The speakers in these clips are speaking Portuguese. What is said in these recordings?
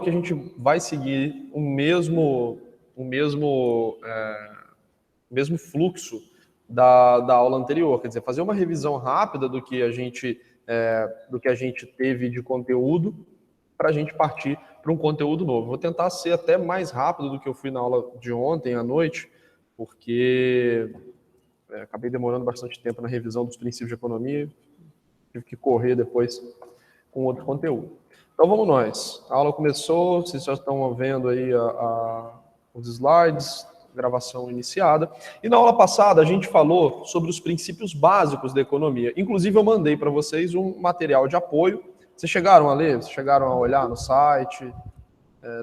que a gente vai seguir o mesmo fluxo da aula anterior, quer dizer, fazer uma revisão rápida do que a gente teve de conteúdo para a gente partir para um conteúdo novo. Vou tentar ser até mais rápido do que eu fui na aula de ontem à noite, porque acabei demorando bastante tempo na revisão dos princípios de economia, tive que correr depois com outro conteúdo. Então vamos nós. A aula começou, vocês já estão vendo aí os slides, gravação iniciada. E na aula passada a gente falou sobre os princípios básicos da economia. Inclusive eu mandei para vocês um material de apoio. Vocês chegaram a ler? Vocês chegaram a olhar no site?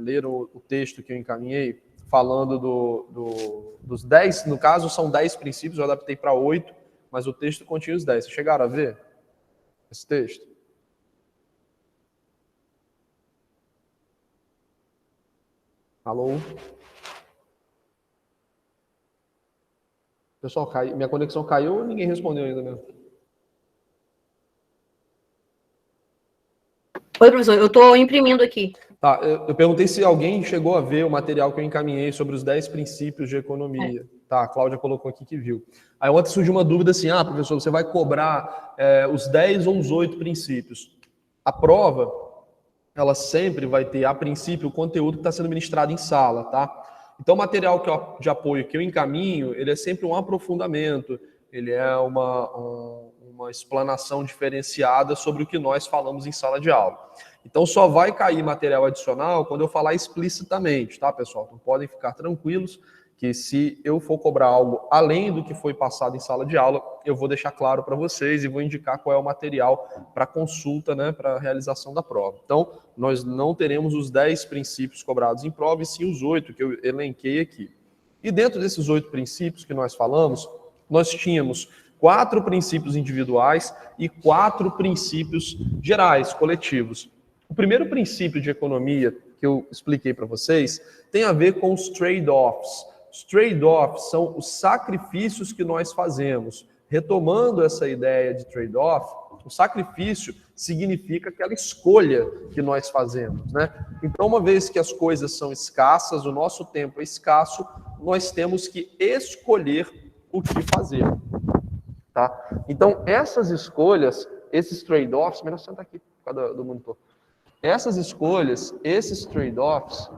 Leram o texto que eu encaminhei? Falando dos 10, no caso são 10 princípios, eu adaptei para 8, mas o texto continha os 10. Vocês chegaram a ver esse texto? Alô? Pessoal, minha conexão caiu ou ninguém respondeu ainda mesmo? Oi, professor, eu estou imprimindo aqui. Tá, eu perguntei se alguém chegou a ver o material que eu encaminhei sobre os 10 princípios de economia. Tá, a Cláudia colocou aqui que viu. Aí ontem surgiu uma dúvida assim, professor, você vai cobrar os 10 ou os 8 princípios? A prova, ela sempre vai ter, a princípio, o conteúdo que está sendo ministrado em sala, tá? Então, o material de apoio que eu encaminho, ele é sempre um aprofundamento, ele é uma explanação diferenciada sobre o que nós falamos em sala de aula. Então, só vai cair material adicional quando eu falar explicitamente, tá, pessoal? Então, podem ficar tranquilos que se eu for cobrar algo além do que foi passado em sala de aula, eu vou deixar claro para vocês e vou indicar qual é o material para consulta, né, para a realização da prova. Então, nós não teremos os 10 princípios cobrados em prova, e sim os 8 que eu elenquei aqui. E dentro desses 8 princípios que nós falamos, nós tínhamos 4 princípios individuais e 4 princípios gerais, coletivos. O primeiro princípio de economia que eu expliquei para vocês tem a ver com os trade-offs. Os trade-offs são os sacrifícios que nós fazemos. Retomando essa ideia de trade-off, o sacrifício significa aquela escolha que nós fazemos, né? Então, uma vez que as coisas são escassas, o nosso tempo é escasso, nós temos que escolher o que fazer, tá? Então, essas escolhas, esses trade-offs, melhor sentar aqui por causa do monitor. Essas escolhas, esses trade-offs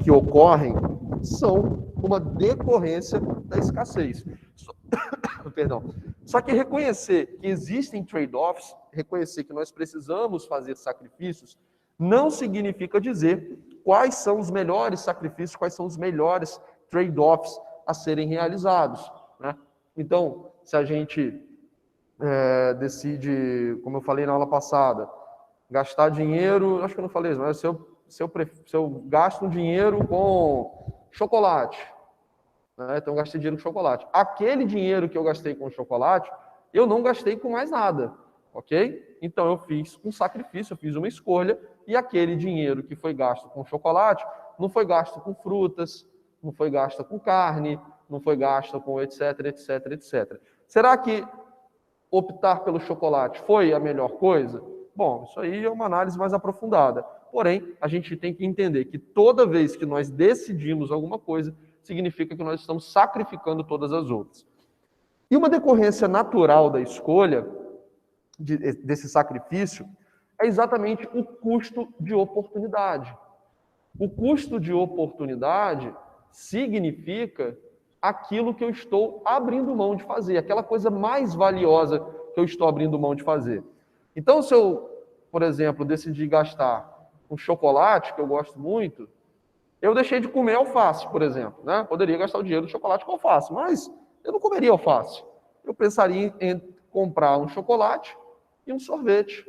que ocorrem são uma decorrência da escassez. Perdão. Só que reconhecer que existem trade-offs, reconhecer que nós precisamos fazer sacrifícios, não significa dizer quais são os melhores sacrifícios, quais são os melhores trade-offs a serem realizados, né? Então, se a gente decide, como eu falei na aula passada, gastar dinheiro, acho que eu não falei isso, mas se eu gasto um dinheiro com chocolate, né? Então eu gastei dinheiro com chocolate. Aquele dinheiro que eu gastei com chocolate, eu não gastei com mais nada, ok? Então eu fiz um sacrifício, eu fiz uma escolha, e aquele dinheiro que foi gasto com chocolate não foi gasto com frutas, não foi gasto com carne, não foi gasto com etc, etc, etc. Será que optar pelo chocolate foi a melhor coisa? Bom, isso aí é uma análise mais aprofundada. Porém, a gente tem que entender que toda vez que nós decidimos alguma coisa, significa que nós estamos sacrificando todas as outras. E uma decorrência natural da escolha, desse sacrifício, é exatamente o custo de oportunidade. O custo de oportunidade significa aquilo que eu estou abrindo mão de fazer, aquela coisa mais valiosa que eu estou abrindo mão de fazer. Então, se eu, por exemplo, decidir gastar um chocolate, que eu gosto muito, eu deixei de comer alface, por exemplo, né? Poderia gastar o dinheiro do chocolate com alface, mas eu não comeria alface. Eu pensaria em comprar um chocolate e um sorvete,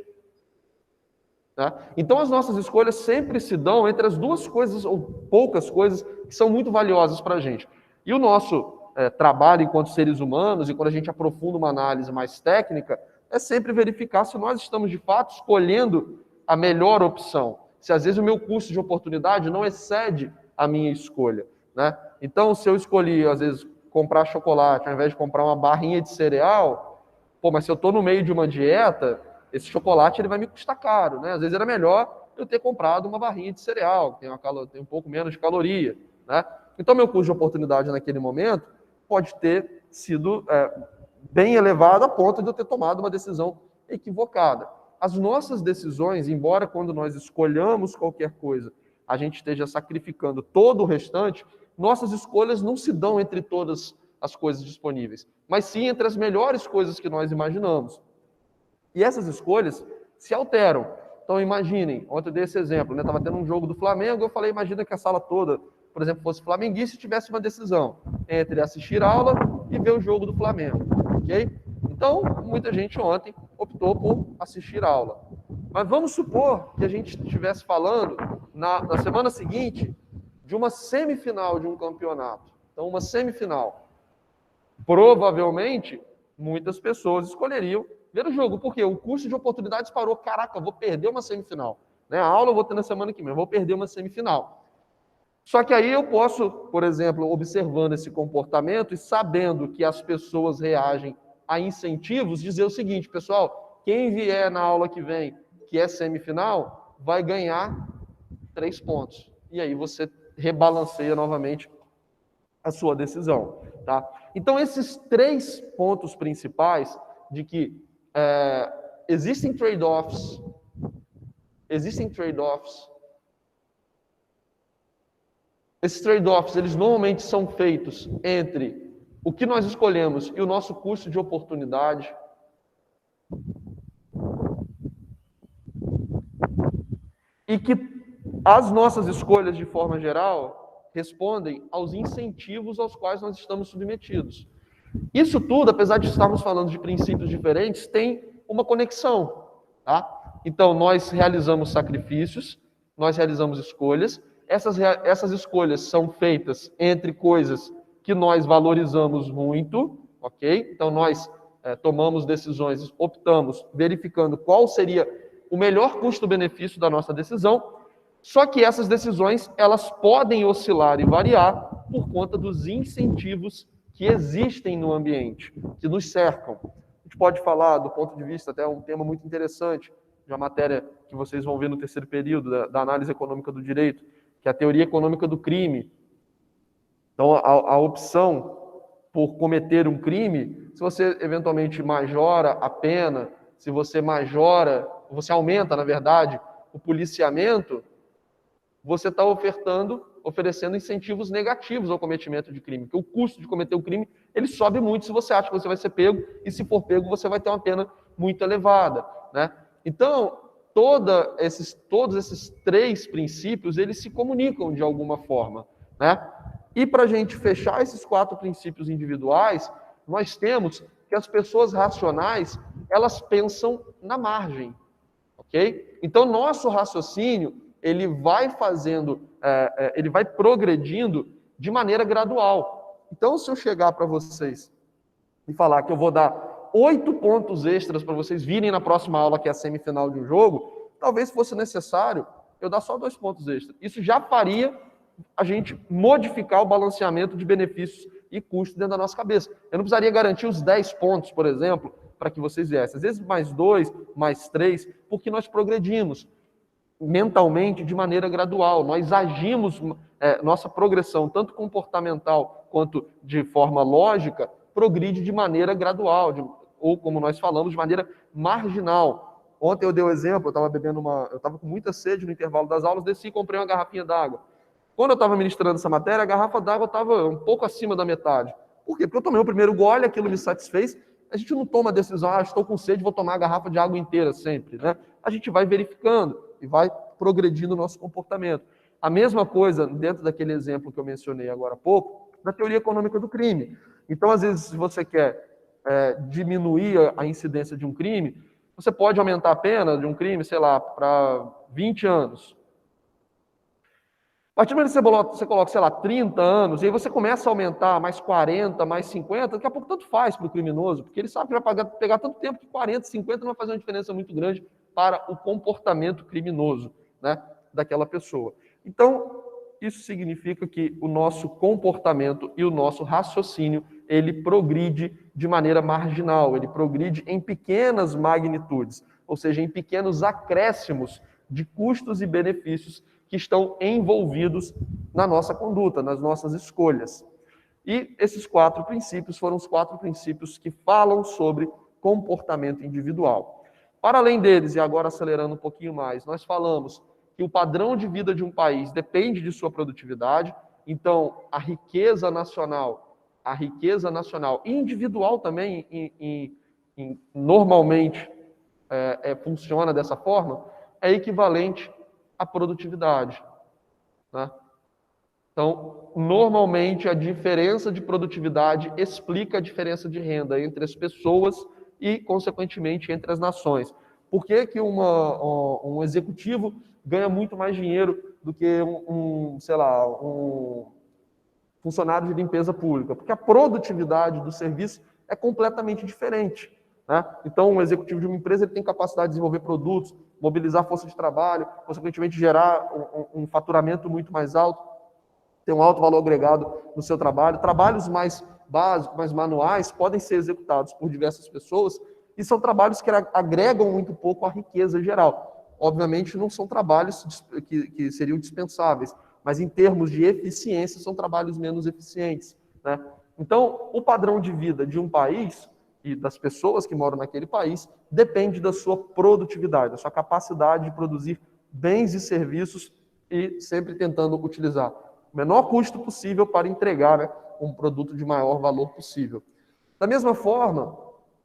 né? Então, as nossas escolhas sempre se dão entre as duas coisas, ou poucas coisas, que são muito valiosas para a gente. E o nosso trabalho enquanto seres humanos, e quando a gente aprofunda uma análise mais técnica, é sempre verificar se nós estamos, de fato, escolhendo a melhor opção. Se, às vezes, o meu custo de oportunidade não excede a minha escolha, né? Então, se eu escolhi, às vezes, comprar chocolate, ao invés de comprar uma barrinha de cereal, mas se eu estou no meio de uma dieta, esse chocolate ele vai me custar caro, né? Às vezes era melhor eu ter comprado uma barrinha de cereal, que tem um pouco menos de caloria, né? Então, meu custo de oportunidade naquele momento pode ter sido bem elevado a ponto de eu ter tomado uma decisão equivocada. As nossas decisões, embora quando nós escolhamos qualquer coisa, a gente esteja sacrificando todo o restante, nossas escolhas não se dão entre todas as coisas disponíveis, mas sim entre as melhores coisas que nós imaginamos. E essas escolhas se alteram. Então imaginem, ontem eu dei esse exemplo, né? Estava tendo um jogo do Flamengo, eu falei, imagina que a sala toda, por exemplo, fosse flamenguista e tivesse uma decisão entre assistir aula e ver o jogo do Flamengo, ok? Então, muita gente ontem optou por assistir aula. Mas vamos supor que a gente estivesse falando na semana seguinte de uma semifinal de um campeonato. Então, uma semifinal. Provavelmente, muitas pessoas escolheriam ver o jogo, porque o custo de oportunidades parou. Caraca, vou perder uma semifinal. Né? A aula eu vou ter na semana que vem, vou perder uma semifinal. Só que aí eu posso, por exemplo, observando esse comportamento e sabendo que as pessoas reagem a incentivos, dizer o seguinte, pessoal, quem vier na aula que vem, que é semifinal, vai ganhar 3 pontos. E aí você rebalanceia novamente a sua decisão. Tá? Então, esses 3 pontos principais de que existem trade-offs, esses trade-offs, eles normalmente são feitos entre o que nós escolhemos e o nosso custo de oportunidade. E que as nossas escolhas, de forma geral, respondem aos incentivos aos quais nós estamos submetidos. Isso tudo, apesar de estarmos falando de princípios diferentes, tem uma conexão. Tá? Então, nós realizamos sacrifícios, nós realizamos escolhas. Essas escolhas são feitas entre coisas que nós valorizamos muito, ok? Então, nós tomamos decisões, optamos, verificando qual seria o melhor custo-benefício da nossa decisão, só que essas decisões, elas podem oscilar e variar por conta dos incentivos que existem no ambiente, que nos cercam. A gente pode falar, do ponto de vista, até um tema muito interessante, de uma matéria que vocês vão ver no terceiro período, da análise econômica do direito, que é a teoria econômica do crime. Então, a opção por cometer um crime, se você eventualmente majora a pena, se você aumenta, na verdade, o policiamento, você está oferecendo incentivos negativos ao cometimento de crime, porque o custo de cometer o crime, ele sobe muito se você acha que você vai ser pego, e se for pego, você vai ter uma pena muito elevada, né? Então, todos esses 3 princípios, eles se comunicam de alguma forma, né? E para a gente fechar esses 4 princípios individuais, nós temos que as pessoas racionais, elas pensam na margem, ok? Então, nosso raciocínio, ele vai ele vai progredindo de maneira gradual. Então, se eu chegar para vocês e falar que eu vou dar 8 pontos extras para vocês virem na próxima aula, que é a semifinal de um jogo, talvez fosse necessário eu dar só 2 pontos extras. Isso já faria a gente modificar o balanceamento de benefícios e custos dentro da nossa cabeça. Eu não precisaria garantir os 10 pontos, por exemplo, para que vocês viessem. Às vezes mais 2, mais 3, porque nós progredimos mentalmente de maneira gradual. Nós agimos, nossa progressão, tanto comportamental quanto de forma lógica, progride de maneira gradual, ou como nós falamos, de maneira marginal. Ontem eu dei o exemplo, eu estava com muita sede no intervalo das aulas, desci e comprei uma garrafinha d'água. Quando eu estava ministrando essa matéria, a garrafa d'água estava um pouco acima da metade. Por quê? Porque eu tomei o primeiro gole, aquilo me satisfez. A gente não toma a decisão, estou com sede, vou tomar a garrafa de água inteira sempre, né? A gente vai verificando e vai progredindo o nosso comportamento. A mesma coisa, dentro daquele exemplo que eu mencionei agora há pouco, da teoria econômica do crime. Então, às vezes, se você quer diminuir a incidência de um crime, você pode aumentar a pena de um crime, sei lá, para 20 anos. A partir do momento que você coloca, sei lá, 30 anos, e aí você começa a aumentar mais 40, mais 50, daqui a pouco tanto faz para o criminoso, porque ele sabe que vai pegar tanto tempo que 40, 50 não vai fazer uma diferença muito grande para o comportamento criminoso, né, daquela pessoa. Então, isso significa que o nosso comportamento e o nosso raciocínio, ele progride de maneira marginal, ele progride em pequenas magnitudes, ou seja, em pequenos acréscimos de custos e benefícios que estão envolvidos na nossa conduta, nas nossas escolhas. E esses 4 princípios foram os 4 princípios que falam sobre comportamento individual. Para além deles, e agora acelerando um pouquinho mais, nós falamos que o padrão de vida de um país depende de sua produtividade, então a riqueza nacional individual também, normalmente funciona dessa forma, é equivalente à produtividade, né? Então, normalmente, a diferença de produtividade explica a diferença de renda entre as pessoas e, consequentemente, entre as nações. Por que que um executivo ganha muito mais dinheiro do que um funcionário de limpeza pública? Porque a produtividade do serviço é completamente diferente, né? Então, um executivo de uma empresa ele tem capacidade de desenvolver produtos, mobilizar força de trabalho, consequentemente gerar um faturamento muito mais alto, tem um alto valor agregado no seu trabalho. Trabalhos mais básicos, mais manuais, podem ser executados por diversas pessoas e são trabalhos que agregam muito pouco à riqueza geral. Obviamente, não são trabalhos que seriam dispensáveis, mas em termos de eficiência, são trabalhos menos eficientes, né? Então, o padrão de vida de um país e das pessoas que moram naquele país depende da sua produtividade, da sua capacidade de produzir bens e serviços e sempre tentando utilizar o menor custo possível para entregar, né, um produto de maior valor possível. Da mesma forma,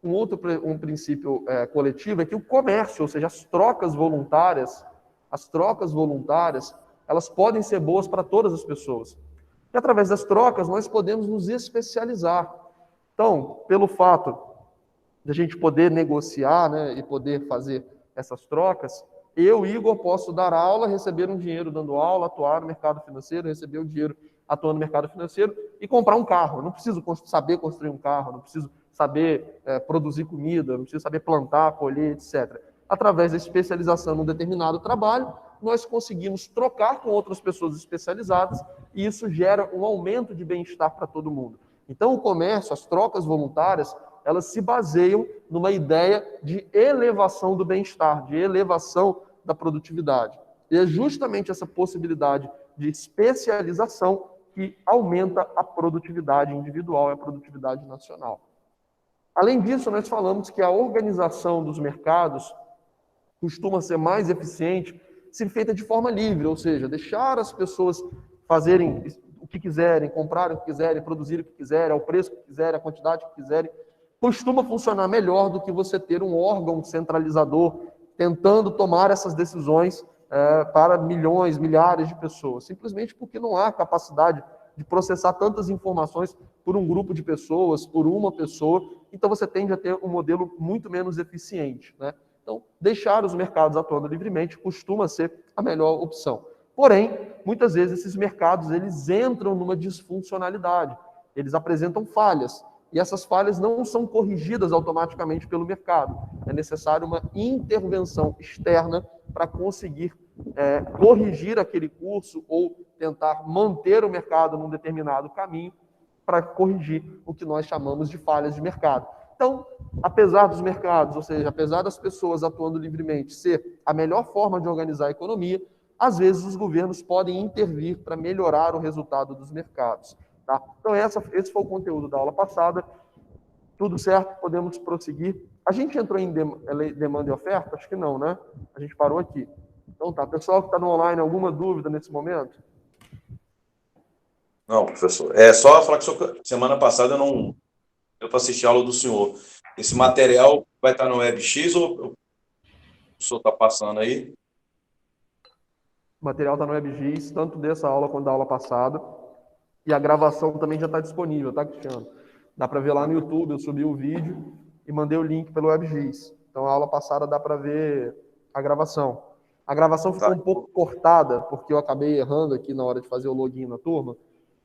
um princípio coletivo é que o comércio, ou seja, as trocas voluntárias, elas podem ser boas para todas as pessoas. E através das trocas, nós podemos nos especializar. Então, pelo fato de a gente poder negociar, né, e poder fazer essas trocas, eu, Igor, posso dar aula, receber um dinheiro dando aula, atuar no mercado financeiro, receber o dinheiro atuando no mercado financeiro e comprar um carro. Eu não preciso saber construir um carro, não preciso saber produzir comida, não preciso saber plantar, colher, etc. Através da especialização num determinado trabalho, nós conseguimos trocar com outras pessoas especializadas e isso gera um aumento de bem-estar para todo mundo. Então, o comércio, as trocas voluntárias, elas se baseiam numa ideia de elevação do bem-estar, de elevação da produtividade. E é justamente essa possibilidade de especialização que aumenta a produtividade individual e a produtividade nacional. Além disso, nós falamos que a organização dos mercados costuma ser mais eficiente se feita de forma livre, ou seja, deixar as pessoas fazerem o que quiserem, comprarem o que quiserem, produzirem o que quiserem, ao preço que quiserem, a quantidade que quiserem, costuma funcionar melhor do que você ter um órgão centralizador tentando tomar essas decisões para milhões, milhares de pessoas, simplesmente porque não há capacidade de processar tantas informações por um grupo de pessoas, por uma pessoa, então você tende a ter um modelo muito menos eficiente, né? Então, deixar os mercados atuando livremente costuma ser a melhor opção. Porém, muitas vezes esses mercados eles entram numa disfuncionalidade, eles apresentam falhas, e essas falhas não são corrigidas automaticamente pelo mercado. É necessário uma intervenção externa para conseguir corrigir aquele curso ou tentar manter o mercado num determinado caminho para corrigir o que nós chamamos de falhas de mercado. Então, apesar dos mercados, ou seja, apesar das pessoas atuando livremente ser a melhor forma de organizar a economia, às vezes os governos podem intervir para melhorar o resultado dos mercados. Tá? Então, esse foi o conteúdo da aula passada. Tudo certo? Podemos prosseguir. A gente entrou em demanda e oferta? Acho que não, né? A gente parou aqui. Então tá. Pessoal que está no online, alguma dúvida nesse momento? Não, professor. É só falar que semana passada eu não deu para assistir a aula do senhor. Esse material vai estar no WebX ou o senhor está passando aí? O material está no WebGIS, tanto dessa aula quanto da aula passada. E a gravação também já está disponível, tá, Cristiano? Dá para ver lá no YouTube, eu subi o vídeo e mandei o link pelo WebGIS. Então, a aula passada dá para ver a gravação. A gravação ficou um pouco cortada, porque eu acabei errando aqui na hora de fazer o login na turma,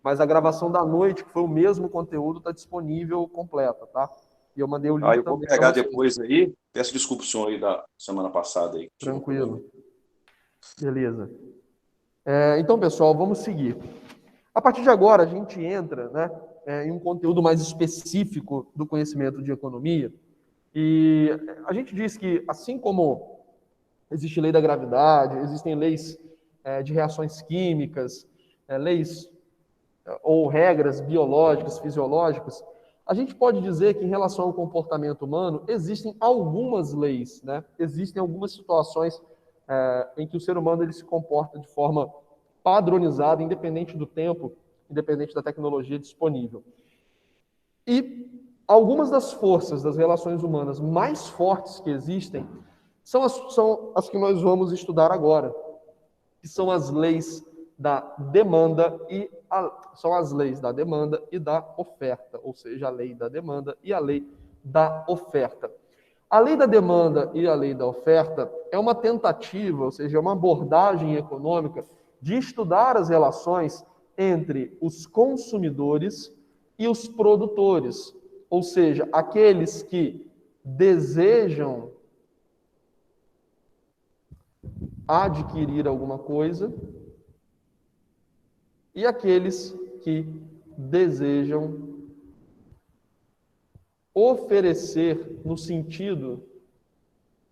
mas a gravação da noite, que foi o mesmo conteúdo, está disponível completa, tá? E eu mandei o link eu vou pegar depois aí. Peço desculpa ao senhor aí da semana passada. Aí, tranquilo. Beleza. Então, pessoal, vamos seguir. A partir de agora, a gente entra, né, em um conteúdo mais específico do conhecimento de economia. E a gente diz que, assim como Existe lei da gravidade, existem leis de reações químicas, leis ou regras biológicas, fisiológicas. A gente pode dizer que, em relação ao comportamento humano, existem algumas leis, né? Existem algumas situações em que o ser humano ele se comporta de forma padronizada, independente do tempo, independente da tecnologia disponível. E algumas das forças das relações humanas mais fortes que existem são as que nós vamos estudar agora, que são as leis da demanda são as leis da demanda e da oferta, ou seja, a lei da demanda e a lei da oferta. A lei da demanda e a lei da oferta é uma tentativa, ou seja, é uma abordagem econômica de estudar as relações entre os consumidores e os produtores, ou seja, aqueles que desejam adquirir alguma coisa e aqueles que desejam oferecer no sentido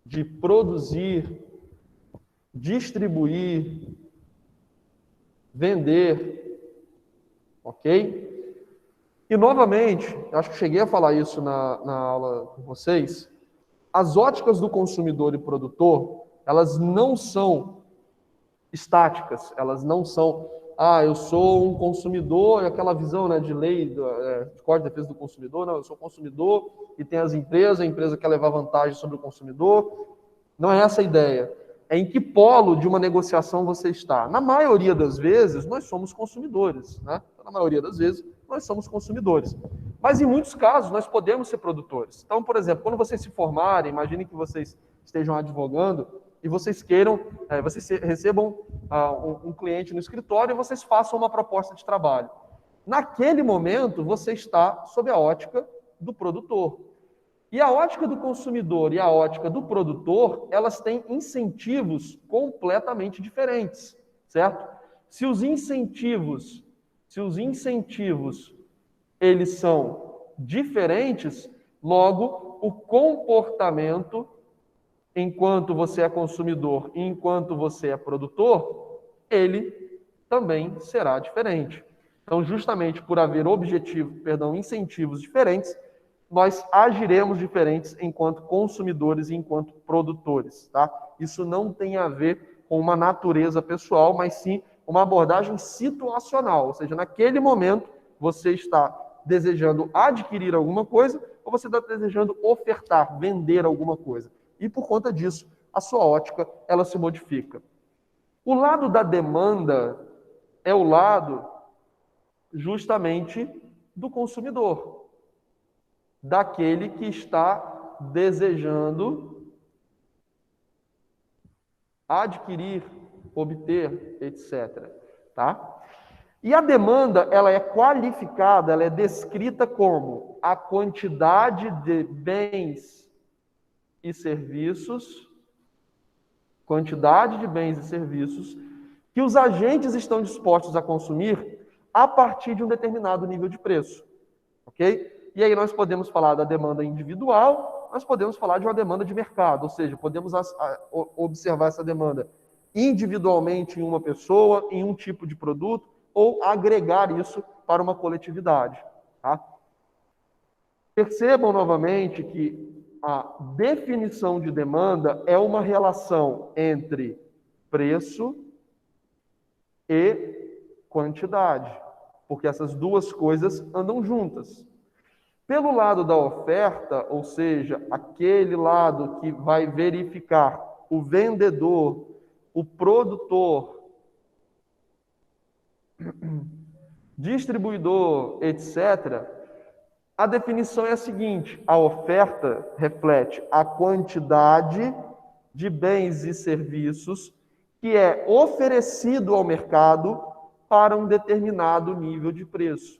de produzir, distribuir, vender, ok? E novamente, acho que cheguei a falar isso na aula com vocês, as óticas do consumidor e produtor, elas não são estáticas, elas não são, eu sou um consumidor, e aquela visão, né, de lei, de Código de Defesa do Consumidor, não, eu sou consumidor e tem as empresas, a empresa quer levar vantagem sobre o consumidor. Não é essa a ideia. É em que polo de uma negociação você está. Na maioria das vezes, nós somos consumidores, né? Na maioria das vezes, nós somos consumidores. Mas em muitos casos, nós podemos ser produtores. Então, por exemplo, quando vocês se formarem, imaginem que vocês estejam advogando e vocês queiram, vocês recebam um cliente no escritório e vocês façam uma proposta de trabalho. Naquele momento, você está sob a ótica do produtor. E a ótica do consumidor e a ótica do produtor, elas têm incentivos completamente diferentes, certo? Se os incentivos eles são diferentes, logo o comportamento enquanto você é consumidor e enquanto você é produtor, ele também será diferente. Então, justamente por haver incentivos diferentes, nós agiremos diferentes enquanto consumidores e enquanto produtores, tá? Isso não tem a ver com uma natureza pessoal, mas sim uma abordagem situacional, ou seja, naquele momento você está desejando adquirir alguma coisa ou você está desejando ofertar, vender alguma coisa. E por conta disso, a sua ótica, ela se modifica. O lado da demanda é o lado justamente do consumidor, daquele que está desejando adquirir, obter, etc. Tá? E a demanda, ela é qualificada, ela é descrita como a quantidade de bens e serviços, que os agentes estão dispostos a consumir a partir de um determinado nível de preço. Ok? E aí nós podemos falar da demanda individual, nós podemos falar de uma demanda de mercado, ou seja, podemos observar essa demanda individualmente em uma pessoa, em um tipo de produto, ou agregar isso para uma coletividade. Tá? Percebam novamente que a definição de demanda é uma relação entre preço e quantidade, porque essas duas coisas andam juntas. Pelo lado da oferta, ou seja, aquele lado que vai verificar o vendedor, o produtor, distribuidor, etc., a definição é a seguinte: a oferta reflete a quantidade de bens e serviços que é oferecido ao mercado para um determinado nível de preço.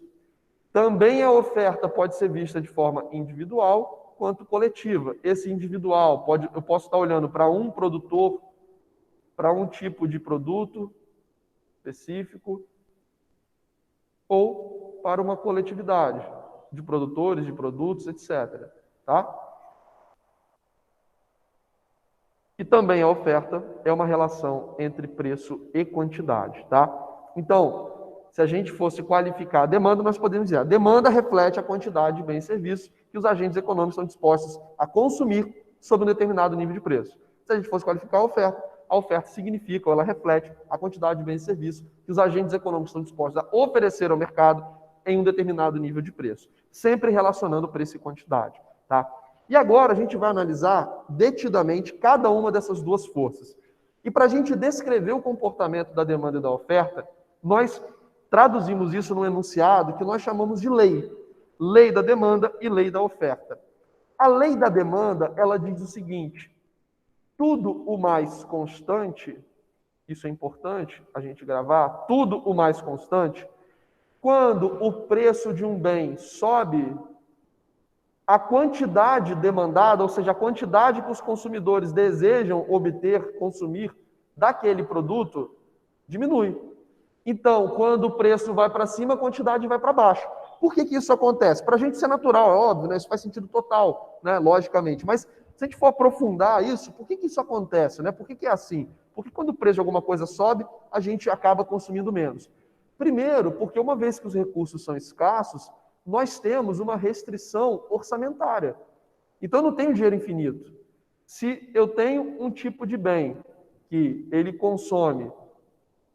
Também a oferta pode ser vista de forma individual quanto coletiva. Esse individual, eu posso estar olhando para um produtor, para um tipo de produto específico, ou para uma coletividade de produtores, de produtos, etc. Tá? E também a oferta é uma relação entre preço e quantidade, tá? Então, se a gente fosse qualificar a demanda, nós podemos dizer, a demanda reflete a quantidade de bens e serviços que os agentes econômicos estão dispostos a consumir sob um determinado nível de preço. Se a gente fosse qualificar a oferta significa, ou ela reflete a quantidade de bens e serviços que os agentes econômicos estão dispostos a oferecer ao mercado em um determinado nível de preço, sempre relacionando preço e quantidade, tá? E agora a gente vai analisar detidamente cada uma dessas duas forças. E para a gente descrever o comportamento da demanda e da oferta, nós traduzimos isso num enunciado que nós chamamos de lei. Lei da demanda e lei da oferta. A lei da demanda, ela diz o seguinte: tudo o mais constante, isso é importante a gente gravar, tudo o mais constante, quando o preço de um bem sobe, a quantidade demandada, ou seja, a quantidade que os consumidores desejam obter, consumir daquele produto, diminui. Então, quando o preço vai para cima, a quantidade vai para baixo. Por que isso acontece? Para a gente ser natural, é óbvio, né? Isso faz sentido total, né? Logicamente. Mas se a gente for aprofundar isso, por que isso acontece? Né? Por que é assim? Porque quando o preço de alguma coisa sobe, a gente acaba consumindo menos. Primeiro, porque uma vez que os recursos são escassos, nós temos uma restrição orçamentária. Então, eu não tenho dinheiro infinito. Se eu tenho um tipo de bem que ele consome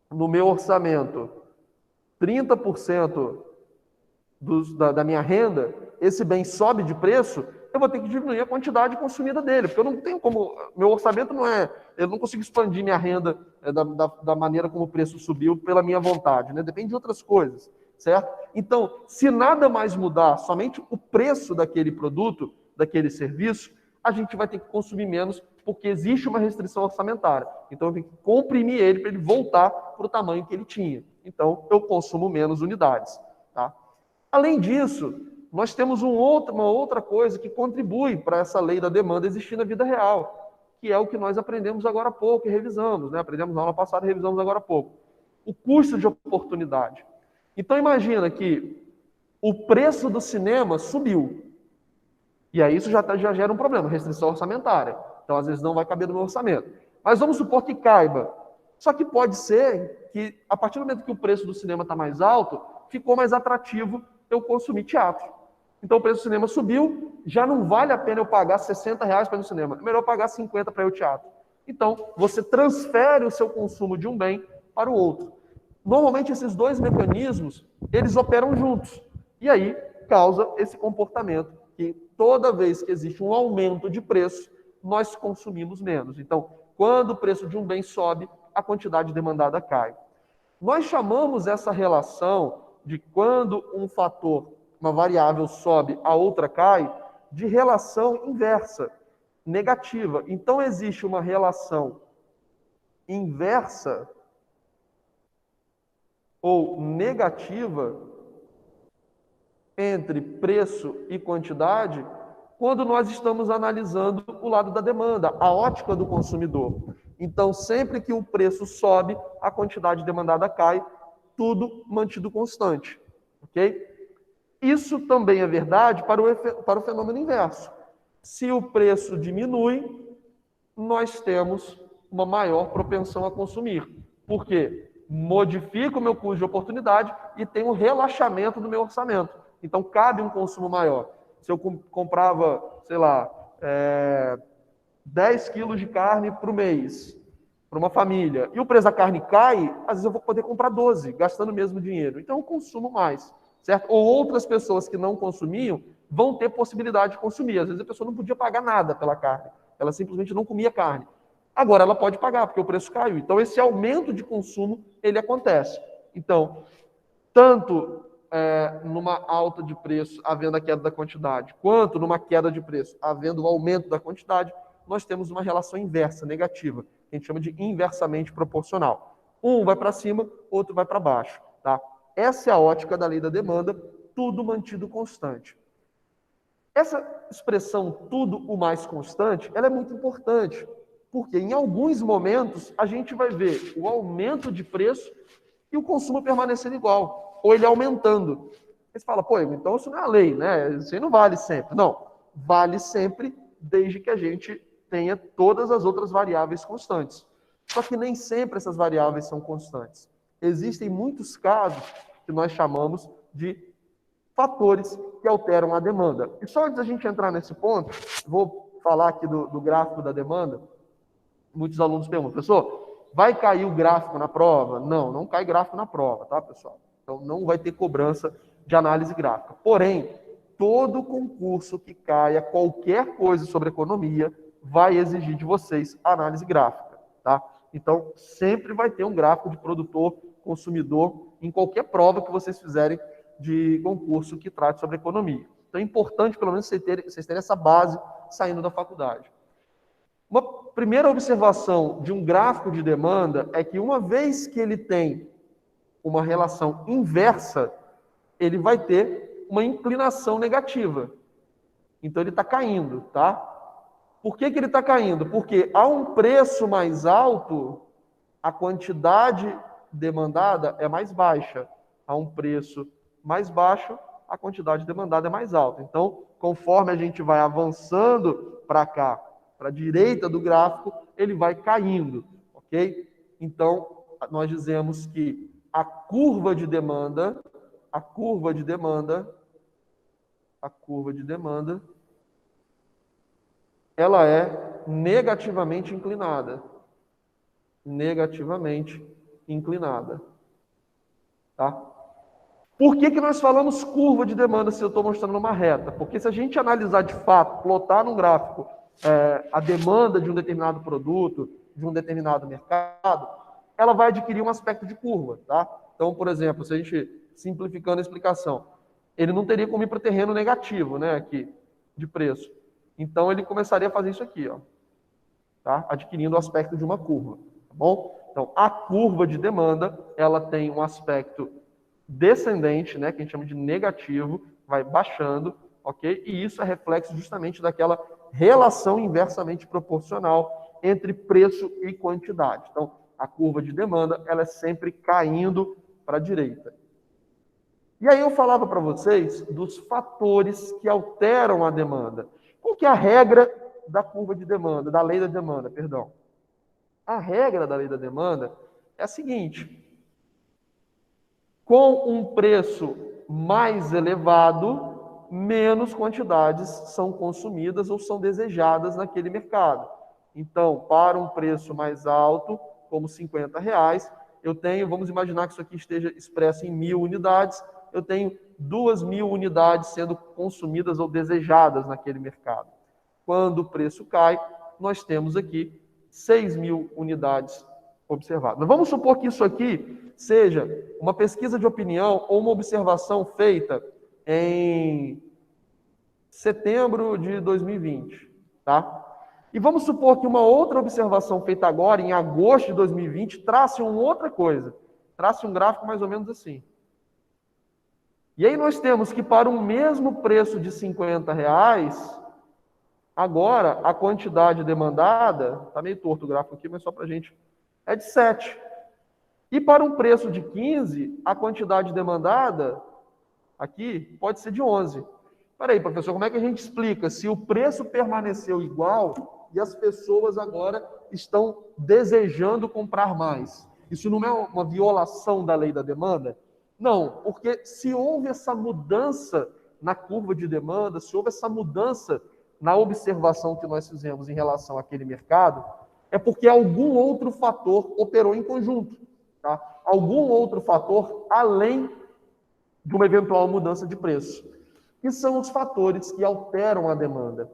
no meu orçamento 30% da minha renda, esse bem sobe de preço, eu vou ter que diminuir a quantidade consumida dele, porque eu não tenho como, meu orçamento não é, eu não consigo expandir minha renda da maneira como o preço subiu pela minha vontade, né? Depende de outras coisas, certo? Então, se nada mais mudar, somente o preço daquele produto, daquele serviço, a gente vai ter que consumir menos, porque existe uma restrição orçamentária. Então, eu tenho que comprimir ele para ele voltar para o tamanho que ele tinha. Então, eu consumo menos unidades. Tá? Além disso, nós temos uma outra coisa que contribui para essa lei da demanda existir na vida real, que é o que nós aprendemos agora há pouco e revisamos. Né? Aprendemos na aula passada e revisamos agora há pouco. O custo de oportunidade. Então, imagina que o preço do cinema subiu. E aí isso já gera um problema, restrição orçamentária. Então, às vezes, não vai caber no meu orçamento. Mas vamos supor que caiba. Só que pode ser que, a partir do momento que o preço do cinema está mais alto, ficou mais atrativo eu consumir teatro. Então, o preço do cinema subiu, já não vale a pena eu pagar R$60 para ir no cinema. É melhor pagar 50 para ir ao teatro. Então, você transfere o seu consumo de um bem para o outro. Normalmente, esses dois mecanismos, eles operam juntos. E aí, causa esse comportamento que toda vez que existe um aumento de preço, nós consumimos menos. Então, quando o preço de um bem sobe, a quantidade demandada cai. Nós chamamos essa relação de quando um fator, uma variável sobe, a outra cai, de relação inversa, negativa. Então, existe uma relação inversa ou negativa entre preço e quantidade quando nós estamos analisando o lado da demanda, a ótica do consumidor. Então, sempre que o preço sobe, a quantidade demandada cai, tudo mantido constante. Ok? Isso também é verdade para o fenômeno inverso. Se o preço diminui, nós temos uma maior propensão a consumir. Por quê? Modifica o meu custo de oportunidade e tem um relaxamento do meu orçamento. Então, cabe um consumo maior. Se eu comprava, sei lá, 10 quilos de carne por mês, para uma família, e o preço da carne cai, às vezes eu vou poder comprar 12, gastando o mesmo dinheiro. Então, eu consumo mais, certo? Ou outras pessoas que não consumiam vão ter possibilidade de consumir. Às vezes a pessoa não podia pagar nada pela carne. Ela simplesmente não comia carne. Agora ela pode pagar, porque o preço caiu. Então, esse aumento de consumo, ele acontece. Então, tanto numa alta de preço, havendo a queda da quantidade, quanto numa queda de preço, havendo o aumento da quantidade, nós temos uma relação inversa, negativa, que a gente chama de inversamente proporcional. Um vai para cima, outro vai para baixo. Tá? Essa é a ótica da lei da demanda, tudo mantido constante. Essa expressão tudo o mais constante, ela é muito importante, porque em alguns momentos a gente vai ver o aumento de preço e o consumo permanecendo igual, ou ele aumentando. Aí você fala, pô, então isso não é a lei, né? Isso aí não vale sempre. Não, vale sempre desde que a gente tenha todas as outras variáveis constantes. Só que nem sempre essas variáveis são constantes. Existem muitos casos que nós chamamos de fatores que alteram a demanda. E só antes da gente entrar nesse ponto, vou falar aqui do gráfico da demanda. Muitos alunos perguntam, professor, vai cair o gráfico na prova? Não, não cai gráfico na prova, tá, pessoal? Então, não vai ter cobrança de análise gráfica. Porém, todo concurso que caia qualquer coisa sobre economia vai exigir de vocês análise gráfica, tá? Então, sempre vai ter um gráfico de produtor, consumidor, em qualquer prova que vocês fizerem de concurso que trate sobre economia. Então, é importante, pelo menos, vocês terem essa base saindo da faculdade. Uma primeira observação de um gráfico de demanda é que, uma vez que ele tem uma relação inversa, ele vai ter uma inclinação negativa. Então, ele está caindo, tá? Por que ele está caindo? Porque a um preço mais alto, a quantidade demandada é mais baixa. A um preço mais baixo, a quantidade demandada é mais alta. Então, conforme a gente vai avançando para cá, para a direita do gráfico, ele vai caindo, ok? Então, nós dizemos que a curva de demanda, ela é negativamente inclinada. Negativamente inclinada. Tá? Por que nós falamos curva de demanda se eu estou mostrando uma reta? Porque se a gente analisar de fato, plotar num gráfico a demanda de um determinado produto, de um determinado mercado, ela vai adquirir um aspecto de curva. Tá? Então, por exemplo, se a gente, simplificando a explicação, ele não teria como ir para o terreno negativo, né, aqui, de preço. Então, ele começaria a fazer isso aqui, ó, tá? Adquirindo o aspecto de uma curva. Tá bom? Então, a curva de demanda, ela tem um aspecto descendente, né, que a gente chama de negativo, vai baixando, ok? E isso é reflexo justamente daquela relação inversamente proporcional entre preço e quantidade. Então, a curva de demanda, ela é sempre caindo para a direita. E aí eu falava para vocês dos fatores que alteram a demanda. Qual que é a regra da curva de demanda, da lei da demanda, perdão? A regra da lei da demanda é a seguinte: com um preço mais elevado, menos quantidades são consumidas ou são desejadas naquele mercado. Então, para um preço mais alto, como R$50, eu tenho, vamos imaginar que isso aqui esteja expresso em 1.000 unidades, eu tenho 2.000 unidades sendo consumidas ou desejadas naquele mercado. Quando o preço cai, nós temos aqui 6.000 unidades observadas. Mas vamos supor que isso aqui seja uma pesquisa de opinião ou uma observação feita em setembro de 2020, tá? E vamos supor que uma outra observação feita agora, em agosto de 2020, trace uma outra coisa. Trace um gráfico mais ou menos assim. E aí nós temos que, para o mesmo preço de R$50, agora a quantidade demandada, está meio torto o gráfico aqui, mas só para a gente, é de 7. E para um preço de 15, a quantidade demandada aqui pode ser de 11. Espera aí, professor, como é que a gente explica se o preço permaneceu igual e as pessoas agora estão desejando comprar mais? Isso não é uma violação da lei da demanda? Não, porque se houve essa mudança na curva de demanda, se houve essa mudança na observação que nós fizemos em relação àquele mercado, é porque algum outro fator operou em conjunto. Tá? Algum outro fator além de uma eventual mudança de preço, que são os fatores que alteram a demanda.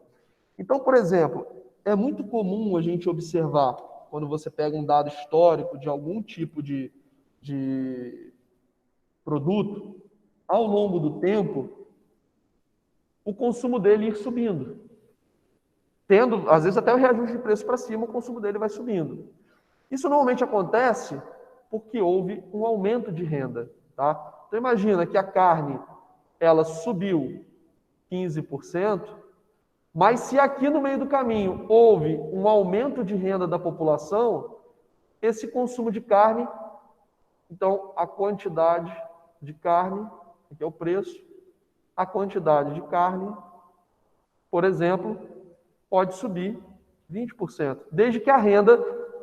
Então, por exemplo, é muito comum a gente observar, quando você pega um dado histórico de algum tipo de produto, ao longo do tempo, o consumo dele ir subindo. Tendo, às vezes, até o reajuste de preço para cima, o consumo dele vai subindo. Isso normalmente acontece porque houve um aumento de renda. Tá? Então, imagina que a carne ela subiu 15%, mas se aqui no meio do caminho houve um aumento de renda da população, esse consumo de carne, então a quantidade de carne, aqui é o preço, a quantidade de carne, por exemplo, pode subir 20%. Desde que a renda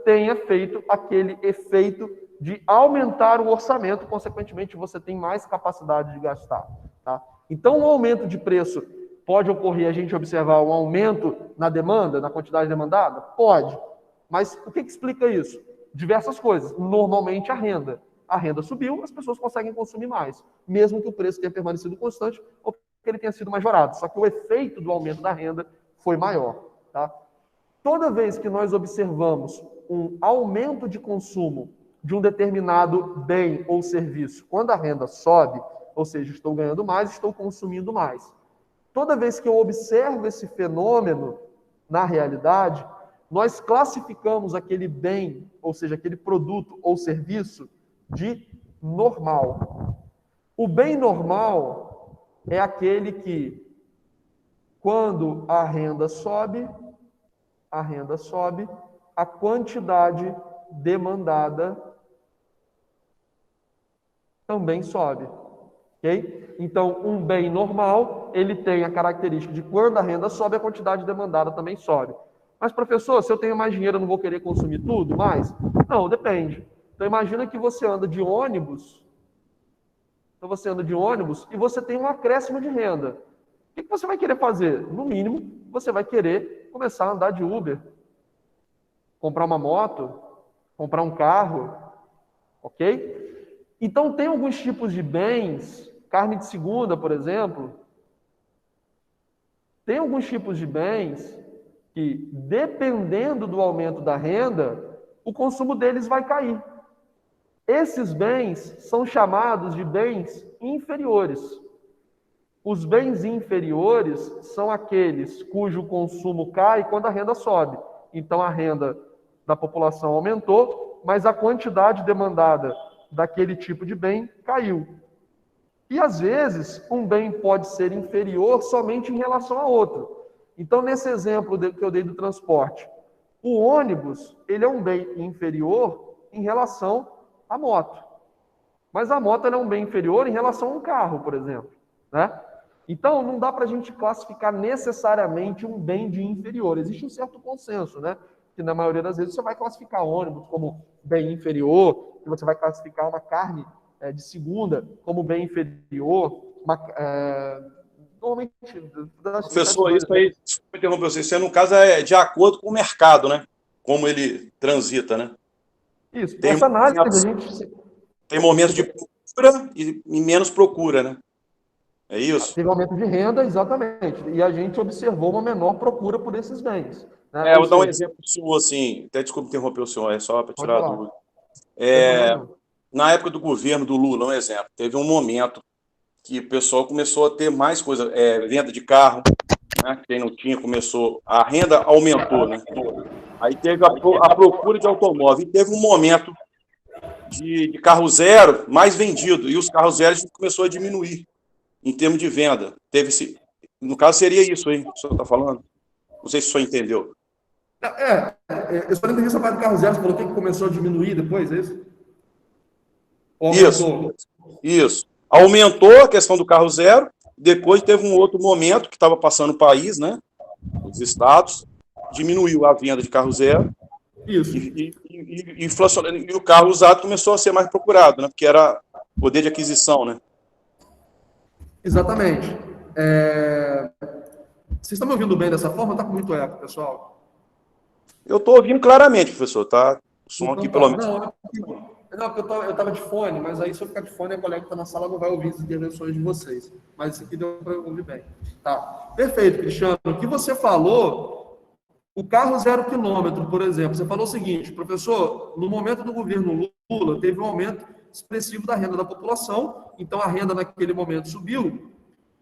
tenha feito aquele efeito de aumentar o orçamento, consequentemente você tem mais capacidade de gastar. Tá? Então, um aumento de preço pode ocorrer, a gente observar um aumento na demanda, na quantidade demandada? Pode. Mas o que explica isso? Diversas coisas. Normalmente a renda. A renda subiu, as pessoas conseguem consumir mais, mesmo que o preço tenha permanecido constante ou que ele tenha sido majorado. Só que o efeito do aumento da renda foi maior. Tá? Toda vez que nós observamos um aumento de consumo de um determinado bem ou serviço, quando a renda sobe, ou seja, estou ganhando mais, estou consumindo mais. Toda vez que eu observo esse fenômeno na realidade, nós classificamos aquele bem, ou seja, aquele produto ou serviço, de normal. O bem normal é aquele que, quando a renda sobe, a quantidade demandada também sobe. Okay? Então, um bem normal, ele tem a característica de quando a renda sobe, a quantidade demandada também sobe. Mas, professor, se eu tenho mais dinheiro, eu não vou querer consumir tudo mais? Não, depende. Então, imagina que você anda de ônibus, e você tem um acréscimo de renda. O que você vai querer fazer? No mínimo, você vai querer começar a andar de Uber, comprar uma moto, comprar um carro, ok? Então, tem alguns tipos de bens, carne de segunda, por exemplo, tem alguns tipos de bens que, dependendo do aumento da renda, o consumo deles vai cair. Esses bens são chamados de bens inferiores. Os bens inferiores são aqueles cujo consumo cai quando a renda sobe. Então, a renda da população aumentou, mas a quantidade demandada daquele tipo de bem caiu. E, às vezes, um bem pode ser inferior somente em relação a outro. Então, nesse exemplo que eu dei do transporte, o ônibus, ele é um bem inferior em relação à moto. Mas a moto é um bem inferior em relação a um carro, por exemplo. Né? Então, não dá para a gente classificar necessariamente um bem de inferior. Existe um certo consenso, né? Que na maioria das vezes você vai classificar ônibus como bem inferior, que você vai classificar uma carne de segunda como bem inferior. Normalmente... Professor, isso aí, desculpa interromper você, isso aí, no caso é de acordo com o mercado, né? Como ele transita, né? Isso, essa análise a gente... Tem momentos de procura e menos procura, né? É isso? Teve aumento de renda, exatamente. E a gente observou uma menor procura por esses bens. Né? Eu vou dar um exemplo do senhor, assim, até desculpa interromper o senhor, é só para tirar a dúvida. Na época do governo do Lula, um exemplo, teve um momento que o pessoal começou a ter mais coisa, venda de carro, né? Quem não tinha começou, a renda aumentou, né? Aí teve a procura de automóvel, e teve um momento de carro zero mais vendido, e os carros zeros começou a diminuir em termos de venda. No caso, seria isso aí que o senhor está falando? Não sei se o senhor entendeu. Eu só não entendi essa parte do carro zero, você falou que começou a diminuir depois, é isso? Isso. Aumentou a questão do carro zero, depois teve um outro momento que estava passando o país, né? Os estados, diminuiu a venda de carro zero. Isso. E o carro usado começou a ser mais procurado, né? Porque era poder de aquisição, né? Exatamente. Vocês estão me ouvindo bem dessa forma? Está com muito eco, pessoal? Eu estou ouvindo claramente, professor, tá? O som então, aqui, pelo menos. Não, porque eu estava de fone, mas aí se eu ficar de fone, a colega que está na sala não vai ouvir as intervenções de vocês. Mas isso aqui deu para ouvir bem. Tá. Perfeito, Cristiano. O que você falou, o carro 0 km, por exemplo, você falou o seguinte, professor, no momento do governo Lula, teve um aumento expressivo da renda da população, então a renda naquele momento subiu,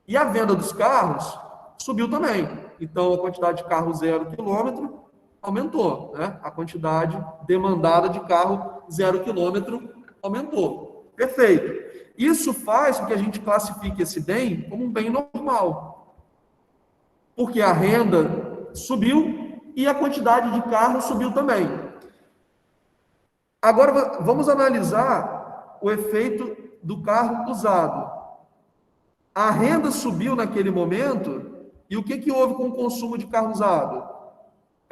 e a venda dos carros subiu também. Então, a quantidade de carro 0 km aumentou, né? A quantidade demandada de carro 0 km aumentou. Perfeito. Isso faz com que a gente classifique esse bem como um bem normal. Porque a renda subiu e a quantidade de carro subiu também. Agora, vamos analisar o efeito do carro usado. A renda subiu naquele momento, e o que houve com o consumo de carro usado?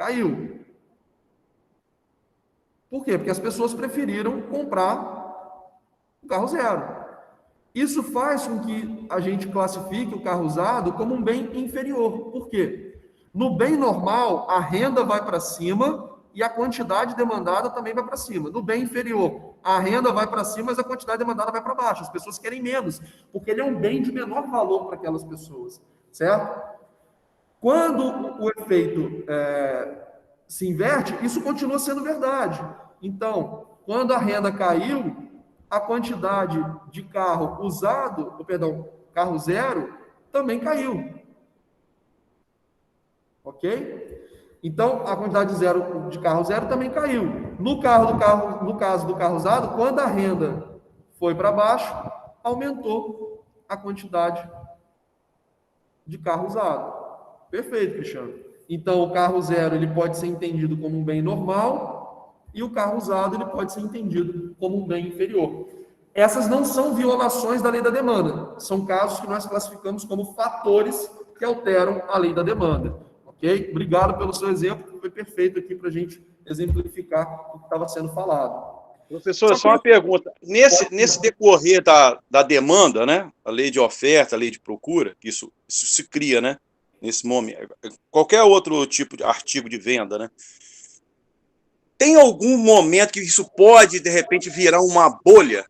Caiu. Por quê? Porque as pessoas preferiram comprar o carro zero. Isso faz com que a gente classifique o carro usado como um bem inferior. Por quê? No bem normal, a renda vai para cima e a quantidade demandada também vai para cima. No bem inferior, a renda vai para cima, mas a quantidade demandada vai para baixo. As pessoas querem menos, porque ele é um bem de menor valor para aquelas pessoas, certo? Quando o efeito se inverte, isso continua sendo verdade. Então, quando a renda caiu, a quantidade de carro usado, carro zero, também caiu. Ok? Então, a quantidade de carro zero também caiu. No caso do carro usado, quando a renda foi para baixo, aumentou a quantidade de carro usado. Perfeito, Cristiano. Então, o carro zero ele pode ser entendido como um bem normal e o carro usado ele pode ser entendido como um bem inferior. Essas não são violações da lei da demanda. São casos que nós classificamos como fatores que alteram a lei da demanda. Ok? Obrigado pelo seu exemplo, que foi perfeito aqui para a gente exemplificar o que estava sendo falado. Professor, só uma pergunta. Nesse decorrer da demanda, né? A lei de oferta, a lei de procura, isso se cria, né? Nesse momento. Qualquer outro tipo de artigo de venda, né? Tem algum momento que isso pode, de repente, virar uma bolha,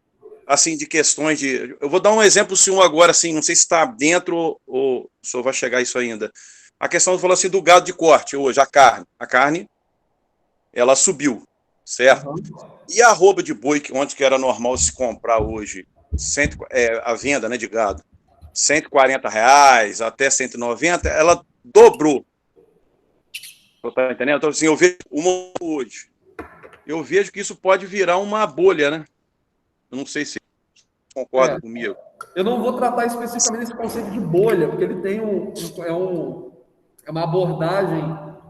assim, de questões de... Eu vou dar um exemplo, senhor, agora, assim, não sei se está dentro ou o senhor vai chegar a isso ainda. A questão, falou assim, do gado de corte hoje, a carne. A carne, ela subiu, certo? Uhum. E a arroba de boi, onde que era normal se comprar hoje, a venda, né, de gado, R$140 até 190, ela dobrou. Você tá entendendo? Então, assim, eu vejo uma hoje. Eu vejo que isso pode virar uma bolha, né? Eu não sei se concorda comigo. Eu não vou tratar especificamente esse conceito de bolha, porque ele tem uma abordagem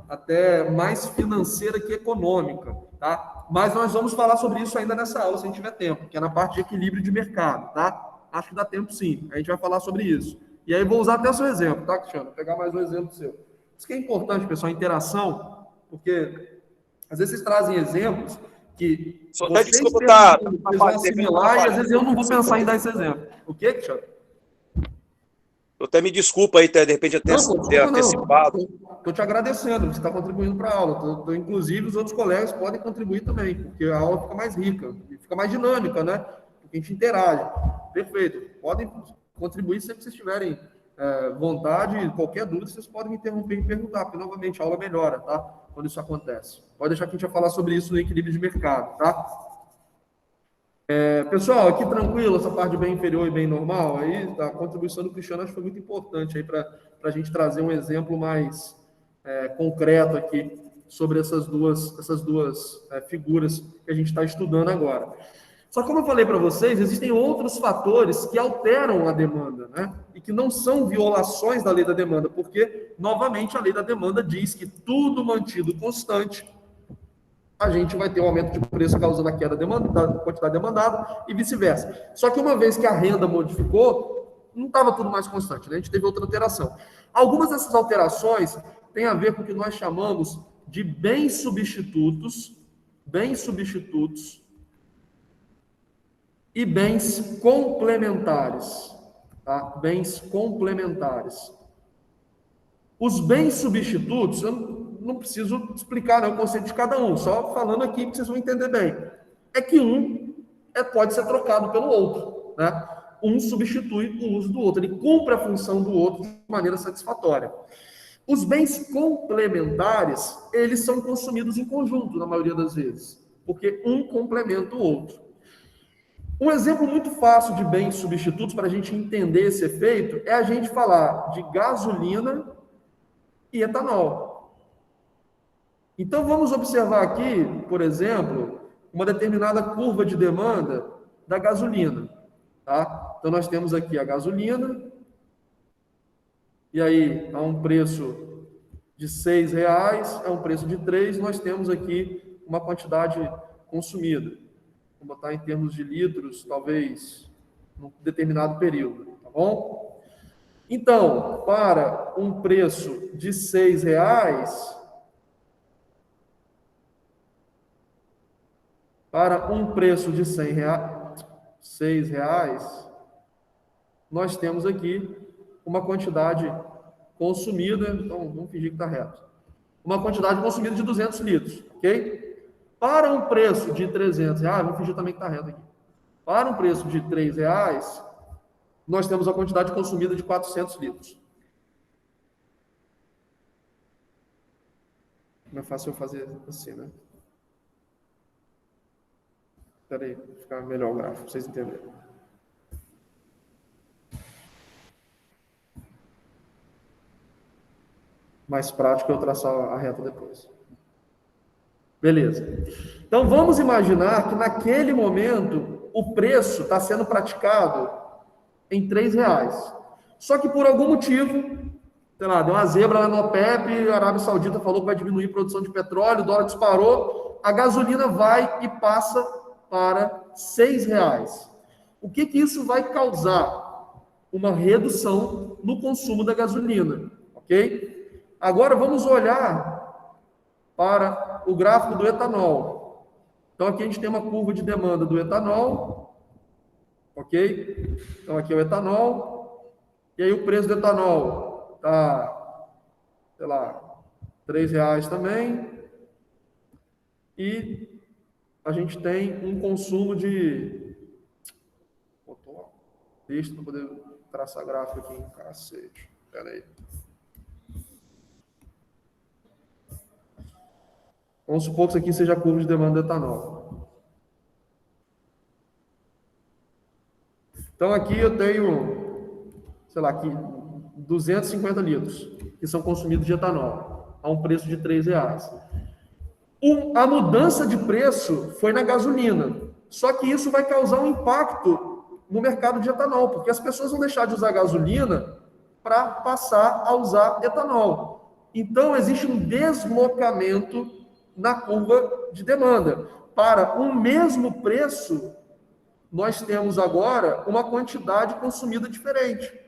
até mais financeira que econômica, tá? Mas nós vamos falar sobre isso ainda nessa aula, se a gente tiver tempo, que é na parte de equilíbrio de mercado, tá? Acho que dá tempo sim, a gente vai falar sobre isso. E aí vou usar até o seu exemplo, tá, Cristiano? Vou pegar mais um exemplo seu. Isso que é importante, pessoal, a interação, porque às vezes vocês trazem exemplos que só vocês vocês vão assimilar e às vezes eu não vou pensar em dar esse exemplo. O quê, Cristiano? Eu até me desculpa aí, de repente, ter antecipado. Estou te agradecendo, você está contribuindo para a aula. Inclusive, os outros colegas podem contribuir também, porque a aula fica mais rica, fica mais dinâmica, né? Porque a gente interage. Perfeito. Podem contribuir sempre que vocês tiverem vontade, qualquer dúvida, vocês podem me interromper e perguntar, porque, novamente, a aula melhora, tá? Quando isso acontece. Pode deixar que a gente vai falar sobre isso no equilíbrio de mercado, tá? Pessoal, aqui tranquilo, essa parte de bem inferior e bem normal, aí a contribuição do Cristiano acho que foi muito importante aí para a gente trazer um exemplo mais concreto aqui sobre essas duas figuras que a gente está estudando agora. Só que, como eu falei para vocês, existem outros fatores que alteram a demanda, né? E que não são violações da lei da demanda, porque, novamente, a lei da demanda diz que tudo mantido constante, a gente vai ter um aumento de preço causando a queda da quantidade demandada e vice-versa. Só que uma vez que a renda modificou, não estava tudo mais constante, né? A gente teve outra alteração. Algumas dessas alterações têm a ver com o que nós chamamos de bens substitutos e bens complementares. Tá? Bens complementares. Os bens substitutos, eu não preciso explicar o conceito de cada um, só falando aqui que vocês vão entender bem. É que um pode ser trocado pelo outro, né? Um substitui o uso do outro, ele cumpre a função do outro de maneira satisfatória. Os bens complementares, eles são consumidos em conjunto, na maioria das vezes, porque um complementa o outro. Um exemplo muito fácil de bens substitutos para a gente entender esse efeito é a gente falar de gasolina e etanol. Então, vamos observar aqui, por exemplo, uma determinada curva de demanda da gasolina. Tá? Então, nós temos aqui a gasolina, e aí, a um preço de R$6, a um preço de 3, nós temos aqui uma quantidade consumida. Vou botar em termos de litros, talvez, num determinado período, tá bom? Então, para um preço de R$6, para um preço de R$ 6, nós temos aqui uma quantidade consumida, então vamos fingir que está reto, uma quantidade consumida de 200 litros, ok? Para um preço de R$ 300, vamos fingir também que está reto aqui. Para um preço de R$ 3, nós temos a quantidade consumida de 400 litros. Não é fácil eu fazer assim, né? Espera aí, vai ficar melhor o gráfico, para vocês entenderem. Mais prático eu traçar a reta depois. Beleza. Então, vamos imaginar que naquele momento o preço está sendo praticado em R$ 3. Só que por algum motivo, sei lá, deu uma zebra lá no OPEP, a Arábia Saudita falou que vai diminuir a produção de petróleo, o dólar disparou, a gasolina vai e passa para R$ 6. O que isso vai causar? Uma redução no consumo da gasolina, ok? Agora vamos olhar para o gráfico do etanol. Então aqui a gente tem uma curva de demanda do etanol, ok? Então aqui é o etanol, e aí o preço do etanol está, sei lá, R$ 3 também, e a gente tem um consumo de... Deixa para poder traçar gráfico aqui, cacete. Espera aí. Vamos supor que isso aqui seja a curva de demanda do etanol. Então aqui eu tenho, sei lá, aqui 250 litros que são consumidos de etanol a um preço de R$ 3. A mudança de preço foi na gasolina. Só que isso vai causar um impacto no mercado de etanol, porque as pessoas vão deixar de usar gasolina para passar a usar etanol. Então existe um deslocamento na curva de demanda. Para um mesmo preço, nós temos agora uma quantidade consumida diferente.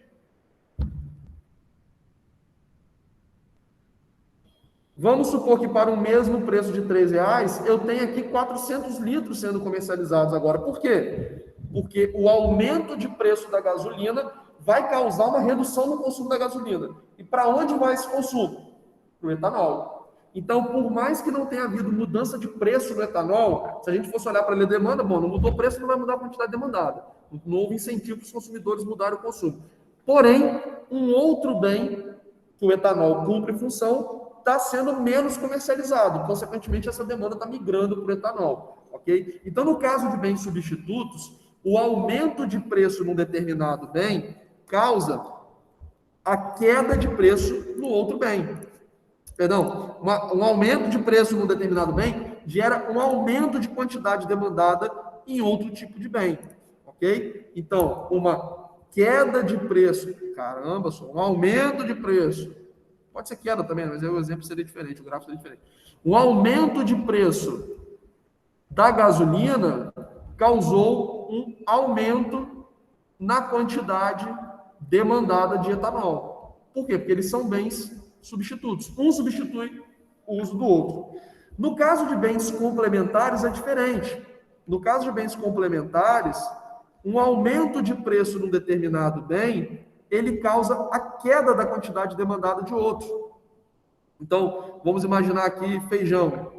Vamos supor que para o mesmo preço de R$ 3, eu tenho aqui 400 litros sendo comercializados agora. Por quê? Porque o aumento de preço da gasolina vai causar uma redução no consumo da gasolina. E para onde vai esse consumo? Para o etanol. Então, por mais que não tenha havido mudança de preço no etanol, se a gente fosse olhar para a demanda, bom, não mudou o preço, não vai mudar a quantidade demandada. Não houve incentivo para os consumidores mudarem o consumo. Porém, um outro bem que o etanol cumpre função está sendo menos comercializado. Consequentemente, essa demanda está migrando para o etanol. Ok? Então, no caso de bens substitutos, o aumento de preço num determinado bem causa a queda de preço no outro bem. Perdão, um aumento de preço num determinado bem gera um aumento de quantidade demandada em outro tipo de bem. Ok? Então, uma queda de preço, caramba, só um aumento de preço. Pode ser queda também, mas o exemplo seria diferente, o gráfico seria diferente. Um aumento de preço da gasolina causou um aumento na quantidade demandada de etanol. Por quê? Porque eles são bens substitutos. Um substitui o uso do outro. No caso de bens complementares é diferente. No caso de bens complementares, um aumento de preço num determinado bem, ele causa a queda da quantidade demandada de outro. Então, vamos imaginar aqui feijão.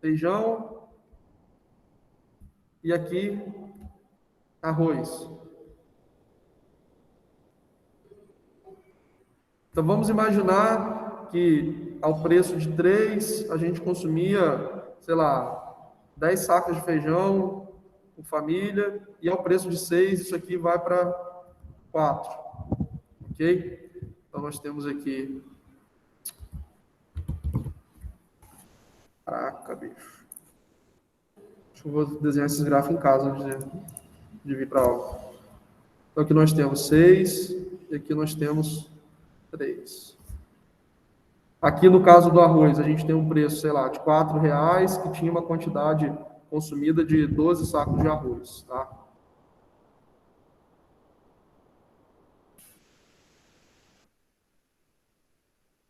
Feijão e aqui arroz. Então, vamos imaginar que ao preço de 3, a gente consumia, sei lá, 10 sacas de feijão por família, e ao preço de 6, isso aqui vai para 4. Ok? Então, nós temos aqui... Caraca, bicho. Eu vou desenhar esses gráficos em casa antes de vir para a aula. Então, aqui nós temos 6, e aqui nós temos 3. Aqui no caso do arroz, a gente tem um preço, sei lá, de R$ 4, que tinha uma quantidade consumida de 12 sacos de arroz, tá?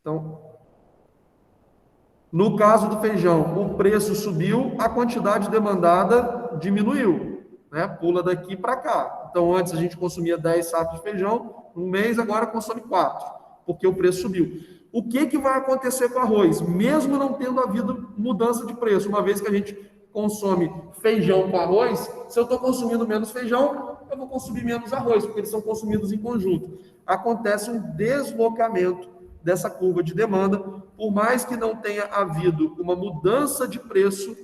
Então, No caso do feijão, o preço subiu, a quantidade demandada diminuiu, né? Pula daqui para cá. Então, antes a gente consumia 10 sacos de feijão, um mês agora consome 4, porque o preço subiu. O que vai acontecer com o arroz? Mesmo não tendo havido mudança de preço, uma vez que a gente consome feijão com arroz, se eu estou consumindo menos feijão, eu vou consumir menos arroz, porque eles são consumidos em conjunto. Acontece um deslocamento dessa curva de demanda, por mais que não tenha havido uma mudança de preço,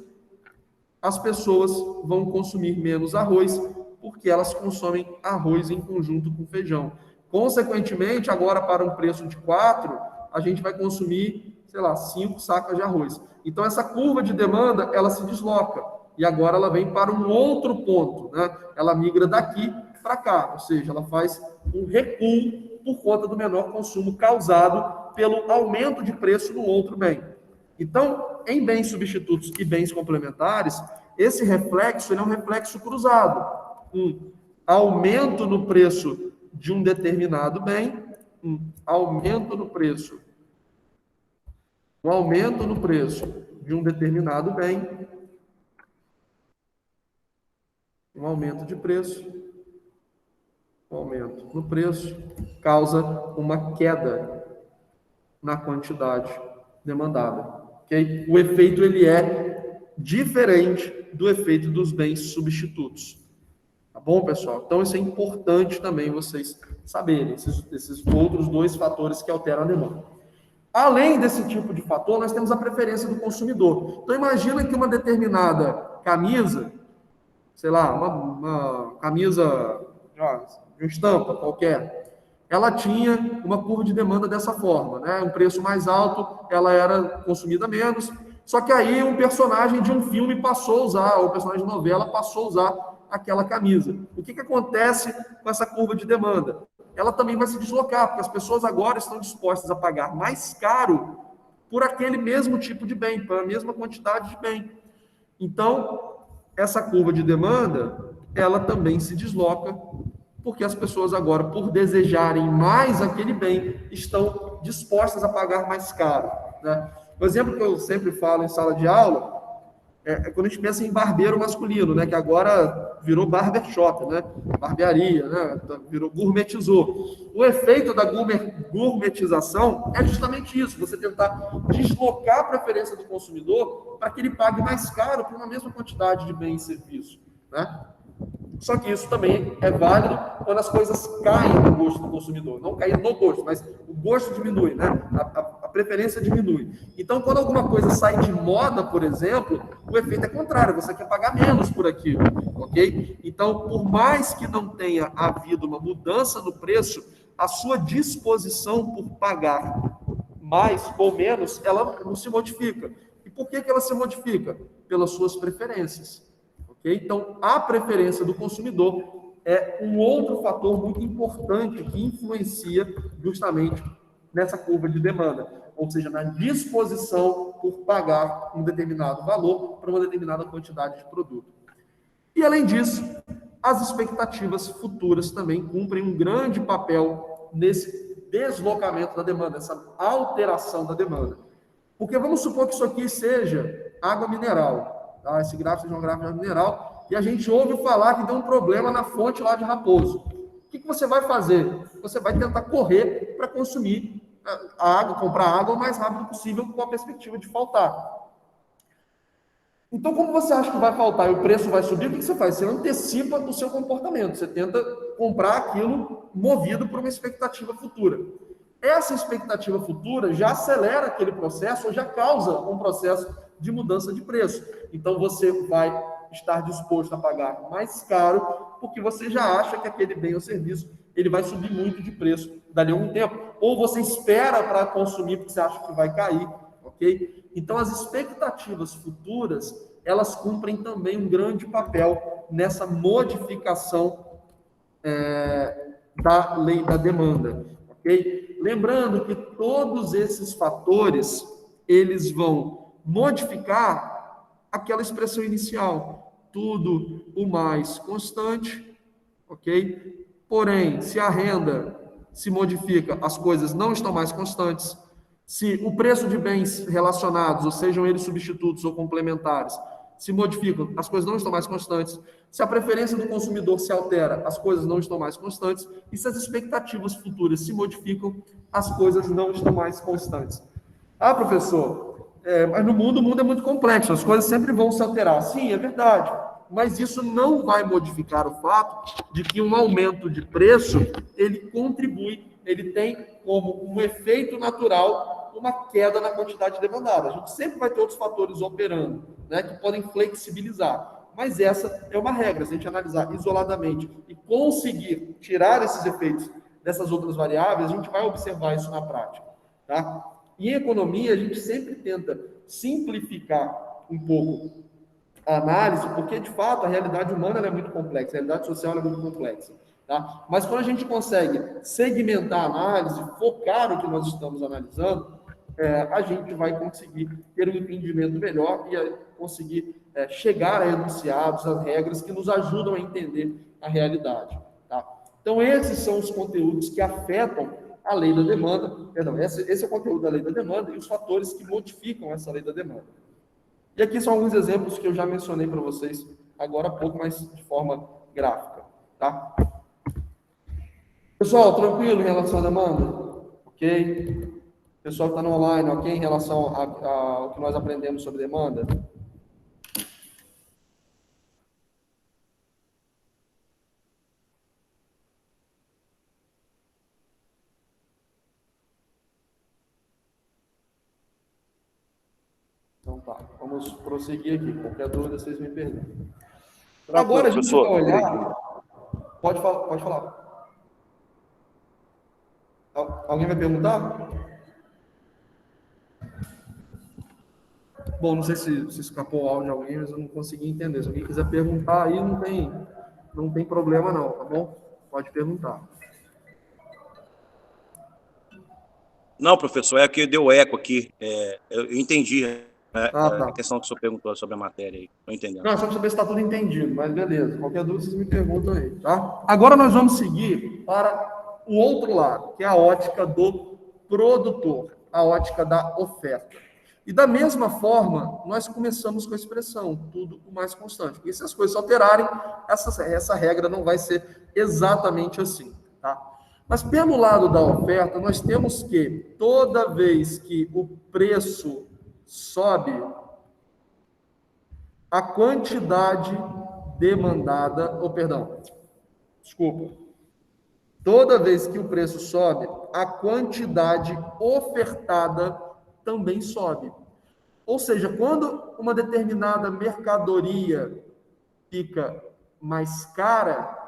as pessoas vão consumir menos arroz, porque elas consomem arroz em conjunto com feijão. Consequentemente, agora para um preço de 4, a gente vai consumir, sei lá, 5 sacas de arroz. Então, essa curva de demanda, ela se desloca, e agora ela vem para um outro ponto, né? Ela migra daqui para cá, ou seja, ela faz um recuo por conta do menor consumo causado pelo aumento de preço no outro bem. Então, em bens substitutos e bens complementares, esse reflexo ele é um reflexo cruzado. Um aumento no preço de um determinado bem, um aumento no preço de um determinado bem, um aumento de preço, um aumento no preço, causa uma queda na quantidade demandada. Okay? O efeito ele é diferente do efeito dos bens substitutos. Tá bom, pessoal? Então, isso é importante também vocês saberem, esses outros dois fatores que alteram a demanda. Além desse tipo de fator, nós temos a preferência do consumidor. Então, imagina que uma determinada camisa, sei lá, uma camisa de estampa qualquer, ela tinha uma curva de demanda dessa forma, né? Um preço mais alto, ela era consumida menos, só que aí um personagem de um filme passou a usar, ou um personagem de novela passou a usar aquela camisa. O que acontece com essa curva de demanda? Ela também vai se deslocar, porque as pessoas agora estão dispostas a pagar mais caro por aquele mesmo tipo de bem, para a mesma quantidade de bem. Então, essa curva de demanda, ela também se desloca, porque as pessoas agora, por desejarem mais aquele bem, estão dispostas a pagar mais caro, né? O exemplo que eu sempre falo em sala de aula é quando a gente pensa em barbeiro masculino, né? Que agora virou barbershop, né? Barbearia, né? Virou gourmetizou. O efeito da gourmetização é justamente isso, você tentar deslocar a preferência do consumidor para que ele pague mais caro por uma mesma quantidade de bem e serviço, né? Só que isso também é válido quando as coisas caem no gosto do consumidor. Não cair no gosto, mas o gosto diminui, né? A preferência diminui. Então, quando alguma coisa sai de moda, por exemplo, o efeito é contrário. Você quer pagar menos por aquilo, ok? Então, por mais que não tenha havido uma mudança no preço, a sua disposição por pagar mais ou menos, ela não se modifica. E por que ela se modifica? Pelas suas preferências. Então, a preferência do consumidor é um outro fator muito importante que influencia justamente nessa curva de demanda, ou seja, na disposição por pagar um determinado valor para uma determinada quantidade de produto. E, além disso, as expectativas futuras também cumprem um grande papel nesse deslocamento da demanda, essa alteração da demanda. Porque vamos supor que isso aqui seja água mineral. Tá? Esse gráfico seja um gráfico de água mineral, e a gente ouve falar que deu um problema na fonte lá de Raposo. O que você vai fazer? Você vai tentar correr para consumir a água, comprar água o mais rápido possível, com a perspectiva de faltar. Então, como você acha que vai faltar e o preço vai subir, o que você faz? Você antecipa o seu comportamento, você tenta comprar aquilo movido por uma expectativa futura. Essa expectativa futura já acelera aquele processo ou já causa um processo de mudança de preço. Então, você vai estar disposto a pagar mais caro porque você já acha que aquele bem ou serviço ele vai subir muito de preço dali a algum tempo. Ou você espera para consumir porque você acha que vai cair, ok? Então, as expectativas futuras, elas cumprem também um grande papel nessa modificação da lei da demanda, ok? Lembrando que todos esses fatores, eles vão modificar aquela expressão inicial, tudo o mais constante, ok? Porém, se a renda se modifica, as coisas não estão mais constantes. Se o preço de bens relacionados, ou sejam eles substitutos ou complementares, se modificam, as coisas não estão mais constantes. Se a preferência do consumidor se altera, as coisas não estão mais constantes. E se as expectativas futuras se modificam, as coisas não estão mais constantes. Ah, professor, mas no mundo, o mundo é muito complexo, as coisas sempre vão se alterar. Sim, é verdade. Mas isso não vai modificar o fato de que um aumento de preço, ele contribui, ele tem como um efeito natural uma queda na quantidade demandada. A gente sempre vai ter outros fatores operando, né, que podem flexibilizar. Mas essa é uma regra. Se a gente analisar isoladamente e conseguir tirar esses efeitos dessas outras variáveis, a gente vai observar isso na prática. Tá? E em economia, a gente sempre tenta simplificar um pouco a análise, porque, de fato, a realidade humana é muito complexa, a realidade social é muito complexa. Tá? Mas quando a gente consegue segmentar a análise, focar no que nós estamos analisando, a gente vai conseguir ter um entendimento melhor e conseguir chegar a enunciados, as regras que nos ajudam a entender a realidade. Tá? Então, esses são os conteúdos que afetam a lei da demanda, perdão, esse é o conteúdo da lei da demanda e os fatores que modificam essa lei da demanda. E aqui são alguns exemplos que eu já mencionei para vocês agora há pouco, mas de forma gráfica. Tá? Pessoal, tranquilo em relação à demanda? Ok? Pessoal que está no online, ok? Em relação ao que nós aprendemos sobre demanda? Então tá, vamos prosseguir aqui. Qualquer dúvida, vocês me perguntam. Agora a gente vai olhar... Pode falar. Alguém vai perguntar? Bom, não sei se escapou o áudio de alguém, mas eu não consegui entender. Se alguém quiser perguntar aí, não tem problema não, tá bom? Pode perguntar. Não, professor, é que deu eco aqui. Eu entendi Tá. a questão que o senhor perguntou sobre a matéria aí. Estou entendendo. Não, só para saber se está tudo entendido, mas beleza. Qualquer dúvida, vocês me perguntam aí, tá? Agora nós vamos seguir para o outro lado, que é a ótica do produtor, a ótica da oferta. E da mesma forma, nós começamos com a expressão, tudo o mais constante. Porque se as coisas alterarem, essa regra não vai ser exatamente assim, tá? Mas pelo lado da oferta, nós temos que, toda vez que o preço sobe, a quantidade demandada, toda vez que o preço sobe, a quantidade ofertada também sobe. Ou seja, quando uma determinada mercadoria fica mais cara,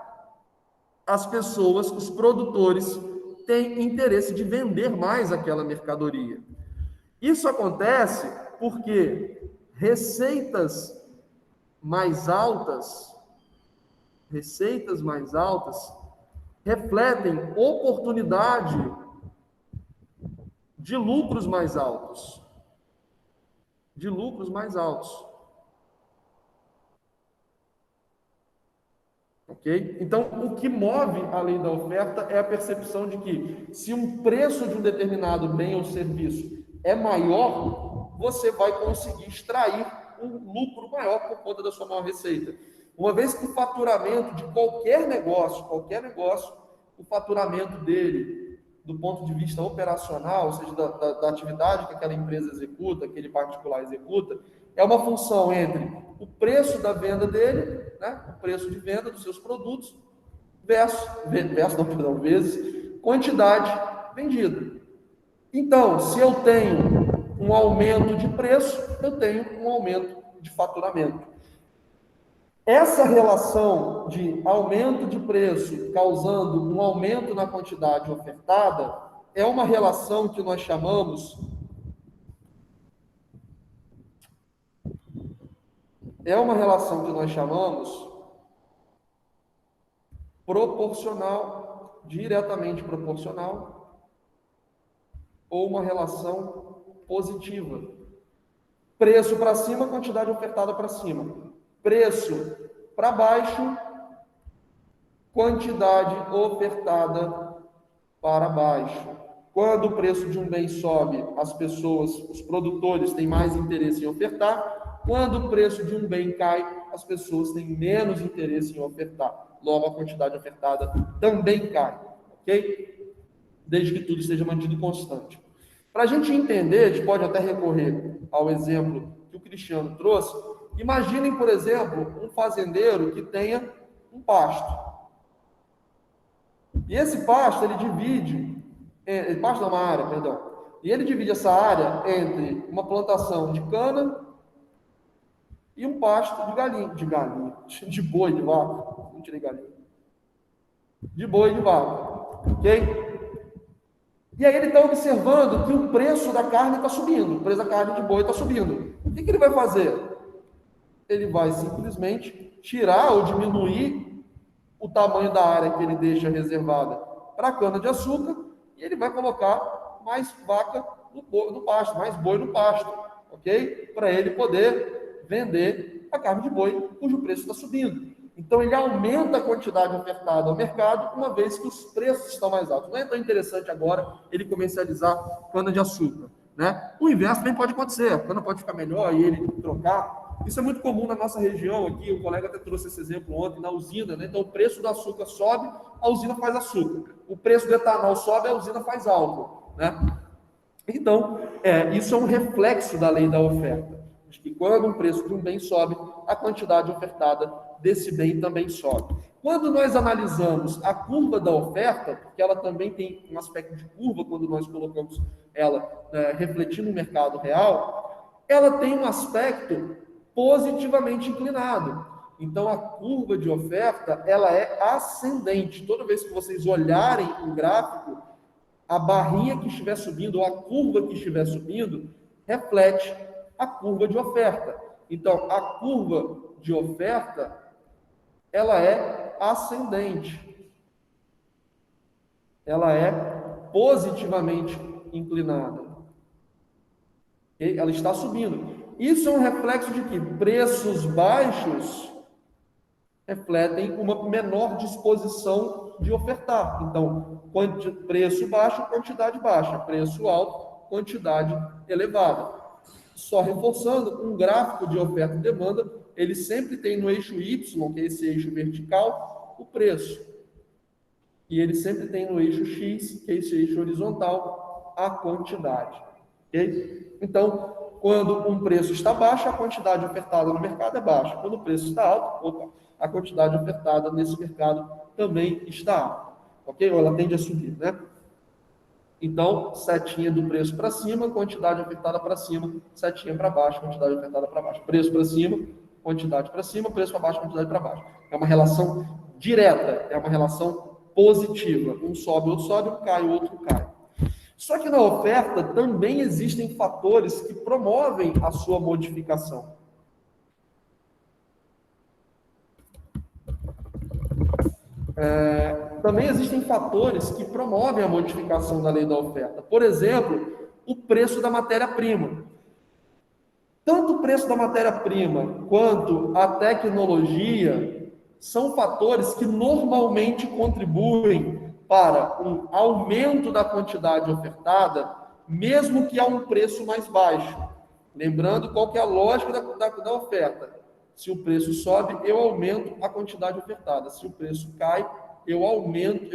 as pessoas, os produtores, têm interesse de vender mais aquela mercadoria. Isso acontece porque receitas mais altas refletem oportunidade de lucros mais altos. Ok? Então, o que move a lei da oferta é a percepção de que, se um preço de um determinado bem ou serviço é maior, você vai conseguir extrair um lucro maior por conta da sua maior receita. Uma vez que o faturamento de qualquer negócio, o faturamento dele, do ponto de vista operacional, ou seja, da atividade que aquela empresa executa, aquele particular executa, é uma função entre o preço da venda dele, né, o preço de venda dos seus produtos, vezes quantidade vendida. Então, se eu tenho um aumento de preço, eu tenho um aumento de faturamento. Essa relação de aumento de preço causando um aumento na quantidade ofertada é uma relação que nós chamamos proporcional, diretamente proporcional, ou uma relação positiva. Preço para cima, quantidade ofertada para cima. Preço para baixo, quantidade ofertada para baixo. Quando o preço de um bem sobe, as pessoas, os produtores têm mais interesse em ofertar. Quando o preço de um bem cai, as pessoas têm menos interesse em ofertar. Logo, a quantidade ofertada também cai, ok? Desde que tudo esteja mantido constante. Para a gente entender, a gente pode até recorrer ao exemplo que o Cristiano trouxe. Imaginem, por exemplo, um fazendeiro que tenha um pasto. E esse pasto, ele divide, pasto não, uma área, perdão. E ele divide essa área entre uma plantação de cana e um pasto de boi, de vaca. Não tirei galinha. De boi e de vaca, ok? E aí ele está observando que o preço da carne está subindo, o preço da carne de boi está subindo. O que ele vai fazer? Ele vai simplesmente tirar ou diminuir o tamanho da área que ele deixa reservada para a cana-de-açúcar e ele vai colocar mais vaca no pasto, mais boi no pasto, ok? Para ele poder vender a carne de boi, cujo preço está subindo. Então, ele aumenta a quantidade ofertada ao mercado, uma vez que os preços estão mais altos. Não é tão interessante agora ele comercializar cana-de-açúcar, né? O inverso também pode acontecer, a cana pode ficar melhor e ele trocar. Isso é muito comum na nossa região aqui, o colega até trouxe esse exemplo ontem, na usina, né? Então, o preço do açúcar sobe, a usina faz açúcar. O preço do etanol sobe, a usina faz álcool, né? Então, isso é um reflexo da lei da oferta. De que quando o preço de um bem sobe, a quantidade ofertada desse bem também sobe. Quando nós analisamos a curva da oferta, porque ela também tem um aspecto de curva, quando nós colocamos ela refletindo o mercado real, ela tem um aspecto positivamente inclinado. Então, a curva de oferta, ela é ascendente. Toda vez que vocês olharem o gráfico, a barrinha que estiver subindo, ou a curva que estiver subindo, reflete a curva de oferta. Então, a curva de oferta, ela é ascendente. Ela é positivamente inclinada. Ela está subindo. Isso é um reflexo de que preços baixos refletem uma menor disposição de ofertar. Então, preço baixo, quantidade baixa. Preço alto, quantidade elevada. Só reforçando, um gráfico de oferta e demanda, ele sempre tem no eixo Y, que é esse eixo vertical, o preço. E ele sempre tem no eixo X, que é esse eixo horizontal, a quantidade. Okay? Então, quando um preço está baixo, a quantidade ofertada no mercado é baixa. Quando o preço está alto, a quantidade ofertada nesse mercado também está alta. Ok? Ou ela tende a subir, né? Então, setinha do preço para cima, quantidade ofertada para cima, setinha para baixo, quantidade ofertada para baixo. Preço para cima, quantidade para cima, preço para baixo, quantidade para baixo. É uma relação direta, é uma relação positiva. Um sobe, outro sobe, um cai, o outro cai. Só que na oferta também existem fatores que promovem a sua modificação. Também existem fatores que promovem a modificação da lei da oferta. Por exemplo, o preço da matéria-prima. Tanto o preço da matéria-prima quanto a tecnologia são fatores que normalmente contribuem para um aumento da quantidade ofertada, mesmo que a um preço mais baixo. Lembrando qual que é a lógica da oferta. Se o preço sobe, eu aumento a quantidade ofertada. Se o preço cai, eu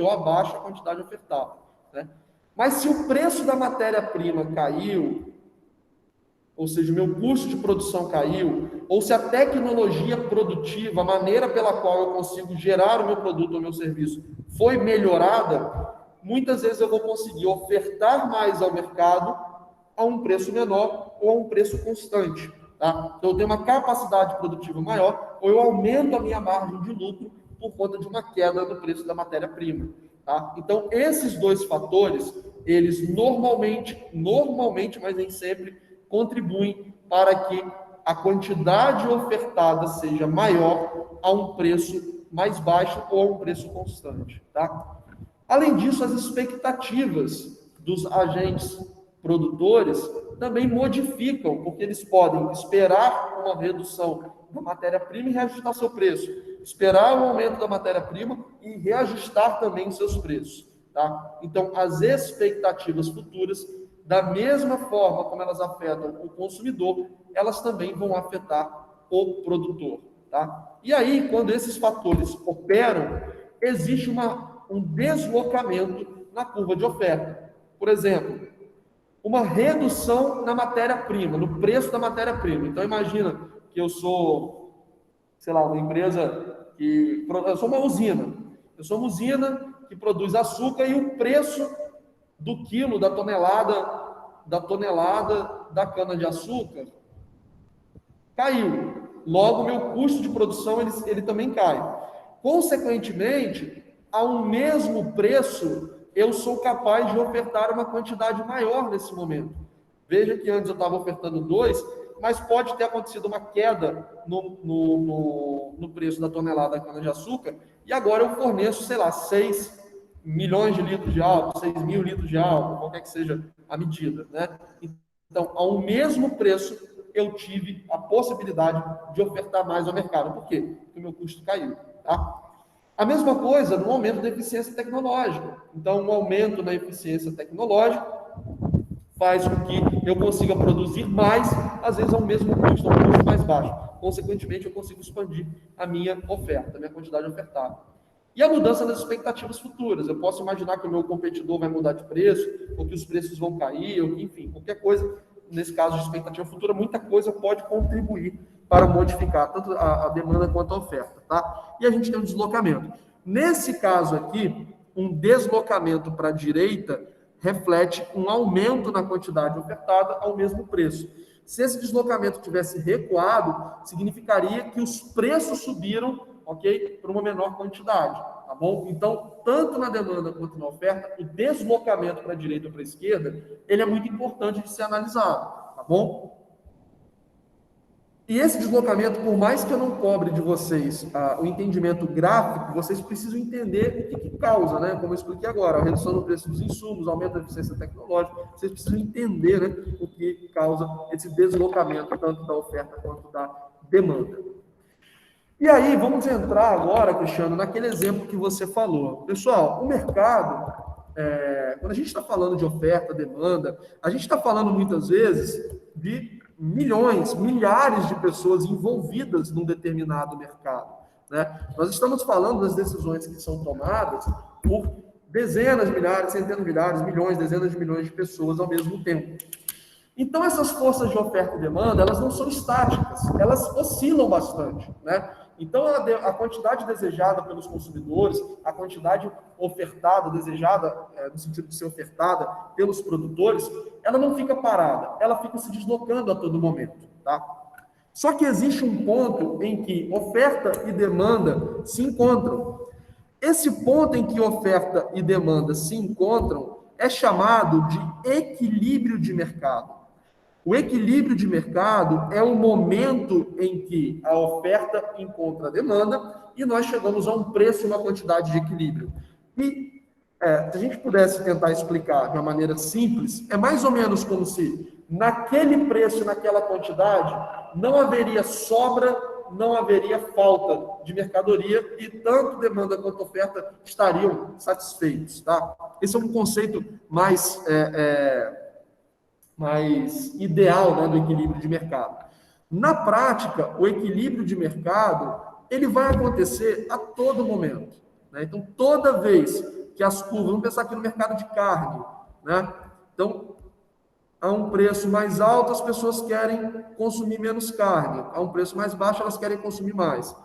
abaixo a quantidade ofertada, né? Mas se o preço da matéria-prima caiu, ou seja, o meu custo de produção caiu, ou se a tecnologia produtiva, a maneira pela qual eu consigo gerar o meu produto ou o meu serviço foi melhorada, muitas vezes eu vou conseguir ofertar mais ao mercado a um preço menor ou a um preço constante. Tá? Então, eu tenho uma capacidade produtiva maior, ou eu aumento a minha margem de lucro por conta de uma queda no preço da matéria-prima. Tá? Então, esses dois fatores, eles normalmente, mas nem sempre, contribuem para que a quantidade ofertada seja maior a um preço mais baixo ou a um preço constante. Tá? Além disso, as expectativas dos agentes produtores também modificam, porque eles podem esperar uma redução da matéria-prima e reajustar seu preço, esperar um aumento da matéria-prima e reajustar também seus preços. tá? Então, as expectativas futuras, da mesma forma como elas afetam o consumidor, elas também vão afetar o produtor, tá? E aí, quando esses fatores operam, existe um deslocamento na curva de oferta. Por exemplo, uma redução na matéria-prima, no preço da matéria-prima. Então, imagina que eu sou, sei lá, uma empresa eu sou uma usina. Eu sou uma usina que produz açúcar e o preço do quilo, da tonelada da cana-de-açúcar caiu. Logo, meu custo de produção ele também cai. Consequentemente, ao mesmo preço, eu sou capaz de ofertar uma quantidade maior nesse momento. Veja que antes eu estava ofertando 2, mas pode ter acontecido uma queda no preço da tonelada da cana-de-açúcar, e agora eu forneço, sei lá, 6 milhões de litros de álcool, 6 mil litros de álcool, qualquer que seja a medida, né? Então, ao mesmo preço, eu tive a possibilidade de ofertar mais ao mercado. Por quê? Porque o meu custo caiu, tá? A mesma coisa no aumento da eficiência tecnológica. Então, um aumento na eficiência tecnológica faz com que eu consiga produzir mais, às vezes ao mesmo custo, a um custo mais baixo. Consequentemente, eu consigo expandir a minha oferta, a minha quantidade ofertada. E a mudança das expectativas futuras. Eu posso imaginar que o meu competidor vai mudar de preço, ou que os preços vão cair, ou que, enfim, qualquer coisa, nesse caso de expectativa futura, muita coisa pode contribuir para modificar tanto a demanda quanto a oferta, tá? E a gente tem um deslocamento. Nesse caso aqui, um deslocamento para a direita reflete um aumento na quantidade ofertada ao mesmo preço. Se esse deslocamento tivesse recuado, significaria que os preços subiram, ok? Para uma menor quantidade, tá bom? Então, tanto na demanda quanto na oferta, o deslocamento para a direita ou para a esquerda, ele é muito importante de ser analisado, tá bom? E esse deslocamento, por mais que eu não cobre de vocês o entendimento gráfico, vocês precisam entender o que causa, né? Como eu expliquei agora, a redução do preço dos insumos, aumento da eficiência tecnológica, vocês precisam entender, né, o que causa esse deslocamento, tanto da oferta quanto da demanda. E aí, vamos entrar agora, Cristiano, naquele exemplo que você falou. Pessoal, o mercado, quando a gente está falando de oferta, demanda, a gente está falando muitas vezes de milhões, milhares de pessoas envolvidas num determinado mercado, né? Nós estamos falando das decisões que são tomadas por dezenas de milhares, centenas de milhares, milhões, dezenas de milhões de pessoas ao mesmo tempo. Então, essas forças de oferta e demanda, elas não são estáticas, elas oscilam bastante, né? Então, a quantidade desejada pelos consumidores, a quantidade ofertada, desejada, no sentido de ser ofertada pelos produtores, ela não fica parada, ela fica se deslocando a todo momento, tá? Só que existe um ponto em que oferta e demanda se encontram. Esse ponto em que oferta e demanda se encontram é chamado de equilíbrio de mercado. O equilíbrio de mercado é o momento em que a oferta encontra a demanda e nós chegamos a um preço e uma quantidade de equilíbrio. E se a gente pudesse tentar explicar de uma maneira simples, é mais ou menos como se naquele preço, naquela quantidade, não haveria sobra, não haveria falta de mercadoria e tanto demanda quanto oferta estariam satisfeitos, tá? Esse é um conceito mais ideal, né, do equilíbrio de mercado. Na prática, o equilíbrio de mercado ele vai acontecer a todo momento, né? Então, toda vez que as curvas, vamos pensar aqui no mercado de carne, né? Então, a um preço mais alto, as pessoas querem consumir menos carne. A um preço mais baixo, elas querem consumir mais.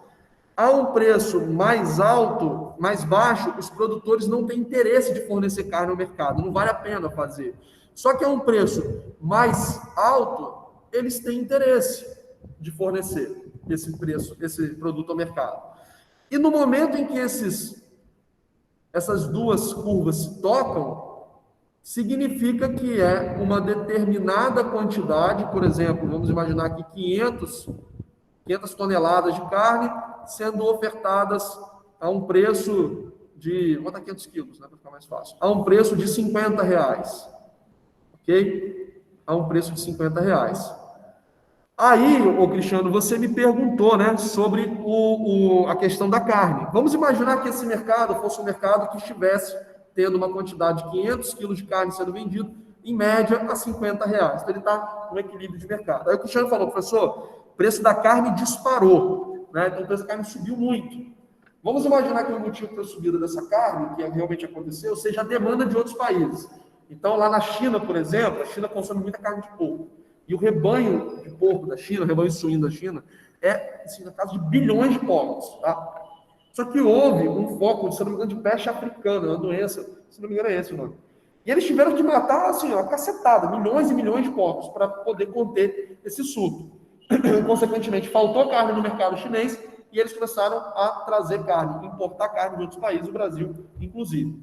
A um preço mais alto, mais baixo, os produtores não têm interesse de fornecer carne ao mercado, não vale a pena fazer. Só que a um preço mais alto, eles têm interesse de fornecer esse produto ao mercado. E no momento em que essas duas curvas se tocam, significa que é uma determinada quantidade, por exemplo, vamos imaginar aqui 500 toneladas de carne sendo ofertadas a um preço de, vou botar 500 quilos, né, para ficar mais fácil, a um preço de R$50. Ok? A um preço de R$50. Aí, ô Cristiano, você me perguntou, né, sobre a questão da carne. Vamos imaginar que esse mercado fosse um mercado que estivesse tendo uma quantidade de 500 quilos de carne sendo vendido, em média, a R$50. Então, ele está no equilíbrio de mercado. Aí o Cristiano falou, professor, o preço da carne disparou, né? Então, o preço da carne subiu muito. Vamos imaginar que o motivo para a subida dessa carne, que realmente aconteceu, seja a demanda de outros países. Então, lá na China, por exemplo, a China consome muita carne de porco. E o rebanho de porco da China, o rebanho suíno da China, é, assim, na casa de bilhões de porcos, tá? Só que houve um foco, se não me engano, de peste africana, uma doença, se não me engano é esse o nome. E eles tiveram que matar, assim, uma cacetada, milhões e milhões de porcos para poder conter esse surto. Consequentemente, faltou carne no mercado chinês e eles começaram a trazer carne, importar carne de outros países, o Brasil, inclusive.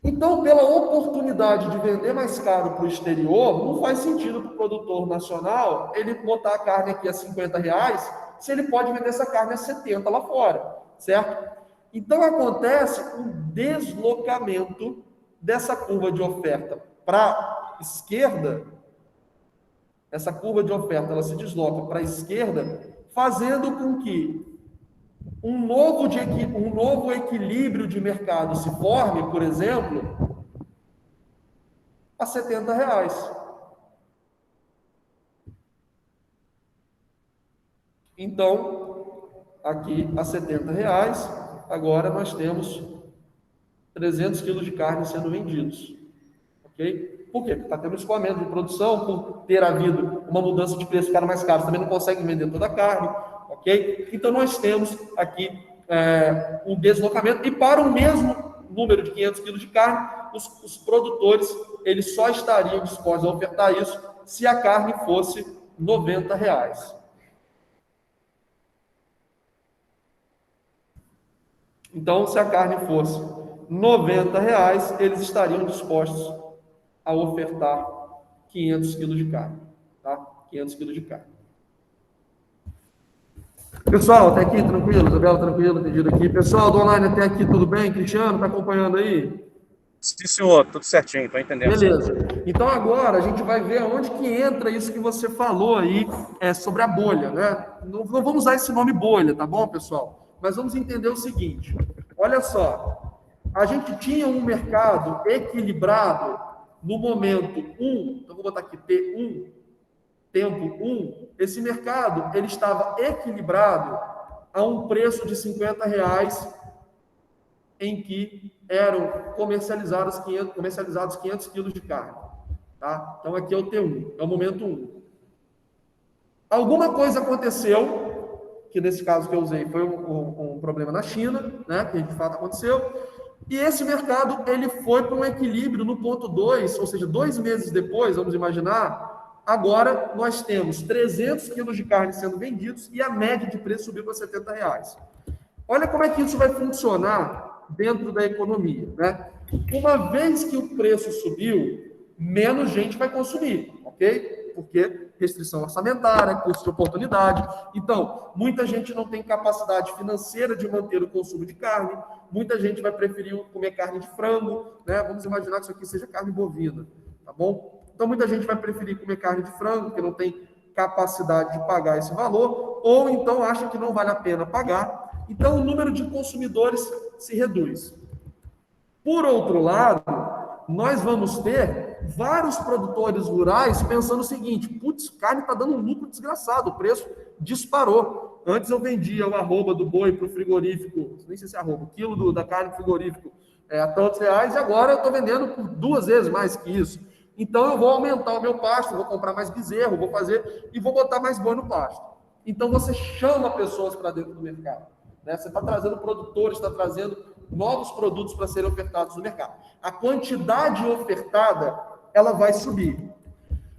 Então, pela oportunidade de vender mais caro para o exterior, não faz sentido para o produtor nacional ele botar a carne aqui a R$50, se ele pode vender essa carne a 70 lá fora, certo? Então, acontece um deslocamento dessa curva de oferta para a esquerda. Essa curva de oferta ela se desloca para a esquerda, fazendo com que um novo equilíbrio de mercado se forme, por exemplo, a R$70. Então, aqui a R$70, agora nós temos 300 quilos de carne sendo vendidos. Ok? Por quê? Porque está tendo escoamento de produção, por ter havido uma mudança de preço, ficar mais caro, também não consegue vender toda a carne. Ok? Então, nós temos aqui um deslocamento, e para o mesmo número de 500 quilos de carne, os produtores eles só estariam dispostos a ofertar isso se a carne fosse R$90. Então, se a carne fosse R$90, eles estariam dispostos a ofertar 500 quilos de carne. Tá? 500 quilos de carne. Pessoal, até aqui, tranquilo? Isabela, tranquilo? Entendido aqui. Pessoal do online, até aqui, tudo bem? Cristiano, está acompanhando aí? Sim, senhor, tudo certinho, estou entendendo. Beleza. Então, agora, a gente vai ver onde que entra isso que você falou aí sobre a bolha, né? Não vamos usar esse nome bolha, tá bom, pessoal? Mas vamos entender o seguinte. Olha só. A gente tinha um mercado equilibrado no momento 1, então vou botar aqui T1, tempo 1, esse mercado ele estava equilibrado a um preço de R$50 em que eram comercializados 500 quilos de carne. Tá? Então, aqui é o T1, é o momento 1. Alguma coisa aconteceu, que nesse caso que eu usei foi um problema na China, né, que de fato aconteceu, e esse mercado ele foi para um equilíbrio no ponto 2, ou seja, 2 meses depois, vamos imaginar, agora nós temos 300 quilos de carne sendo vendidos e a média de preço subiu para R$70. Olha como é que isso vai funcionar dentro da economia, né? Uma vez que o preço subiu, menos gente vai consumir, ok? Porque restrição orçamentária, custo de oportunidade. Então, muita gente não tem capacidade financeira de manter o consumo de carne, muita gente vai preferir comer carne de frango, né? Vamos imaginar que isso aqui seja carne bovina, tá bom? Então, muita gente vai preferir comer carne de frango, porque não tem capacidade de pagar esse valor, ou então acha que não vale a pena pagar. Então, o número de consumidores se reduz. Por outro lado, nós vamos ter vários produtores rurais pensando o seguinte: putz, carne está dando um lucro desgraçado, o preço disparou. Antes eu vendia o arroba do boi para o frigorífico, nem sei se é arroba, o quilo da carne do frigorífico a tantos reais, e agora eu estou vendendo por 2 vezes mais que isso. Então eu vou aumentar o meu pasto, vou comprar mais bezerro, vou fazer e vou botar mais boi no pasto. Então você chama pessoas para dentro do mercado. Né? Você está trazendo produtores, está trazendo novos produtos para serem ofertados no mercado. A quantidade ofertada, ela vai subir.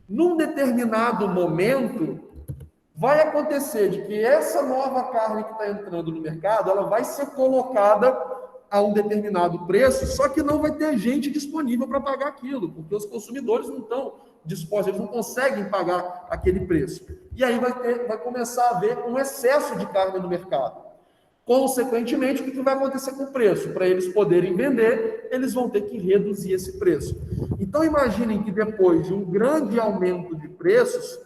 Num determinado momento, vai acontecer de que essa nova carne que está entrando no mercado, ela vai ser colocada a um determinado preço, só que não vai ter gente disponível para pagar aquilo, porque os consumidores não estão dispostos, eles não conseguem pagar aquele preço. E aí vai começar a haver um excesso de carne no mercado. Consequentemente, o que vai acontecer com o preço? Para eles poderem vender, eles vão ter que reduzir esse preço. Então, imaginem que depois de um grande aumento de preços,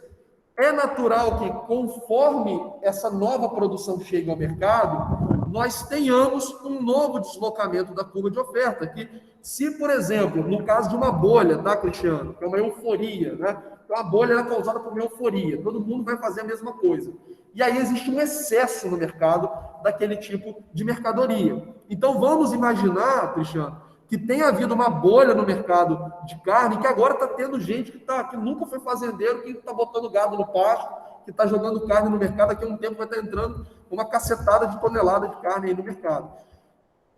é natural que, conforme essa nova produção chegue ao mercado, nós tenhamos um um novo deslocamento da curva de oferta, que se, por exemplo, no caso de uma bolha, tá, Cristiano, que é uma euforia, né? Uma bolha é causada por uma euforia, todo mundo vai fazer a mesma coisa. E aí existe um excesso no mercado daquele tipo de mercadoria. Então vamos imaginar, Cristiano, que tenha havido uma bolha no mercado de carne, que agora está tendo gente que nunca foi fazendeiro, que está botando gado no pasto, que está jogando carne no mercado, daqui a um tempo vai estar entrando uma cacetada de tonelada de carne aí no mercado.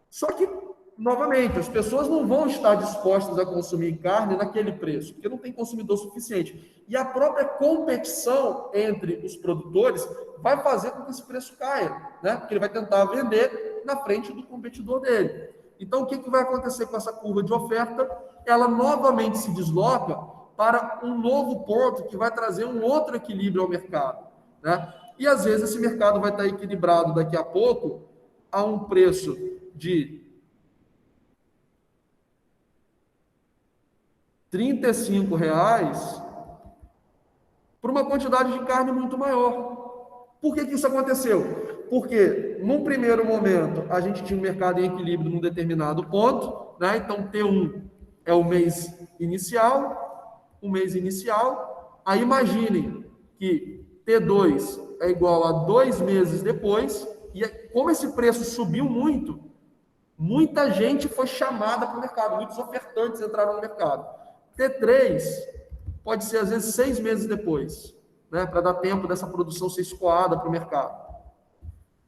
Só que, novamente, as pessoas não vão estar dispostas a consumir carne naquele preço, porque não tem consumidor suficiente. E a própria competição entre os produtores vai fazer com que esse preço caia, né? Porque ele vai tentar vender na frente do competidor dele. Então, o que vai acontecer com essa curva de oferta? Ela novamente se desloca para um novo ponto que vai trazer um outro equilíbrio ao mercado, né? E, às vezes, esse mercado vai estar equilibrado daqui a pouco a um preço de R$35 por uma quantidade de carne muito maior. Por que isso aconteceu? Porque, num primeiro momento, a gente tinha um mercado em equilíbrio num determinado ponto, né? Então, T1 é o mês inicial, aí imaginem que T2 é igual a 2 meses depois, e como esse preço subiu muito, muita gente foi chamada para o mercado, muitos ofertantes entraram no mercado. T3 pode ser, às vezes, 6 meses depois, né, para dar tempo dessa produção ser escoada para o mercado.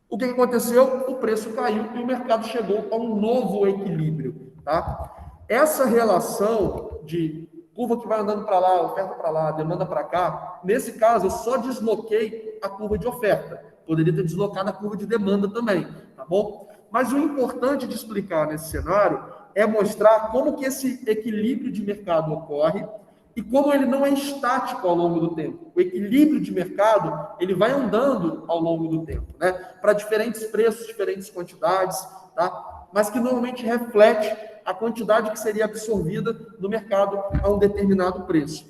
O que aconteceu? O preço caiu e o mercado chegou a um novo equilíbrio. Tá? Essa relação de curva que vai andando para lá, oferta para lá, demanda para cá, nesse caso, eu só desloquei a curva de oferta. Poderia ter deslocado a curva de demanda também, tá bom? Mas o importante de explicar nesse cenário é mostrar como que esse equilíbrio de mercado ocorre e como ele não é estático ao longo do tempo. O equilíbrio de mercado, ele vai andando ao longo do tempo, né? Para diferentes preços, diferentes quantidades, tá? Mas que normalmente reflete a quantidade que seria absorvida no mercado a um determinado preço.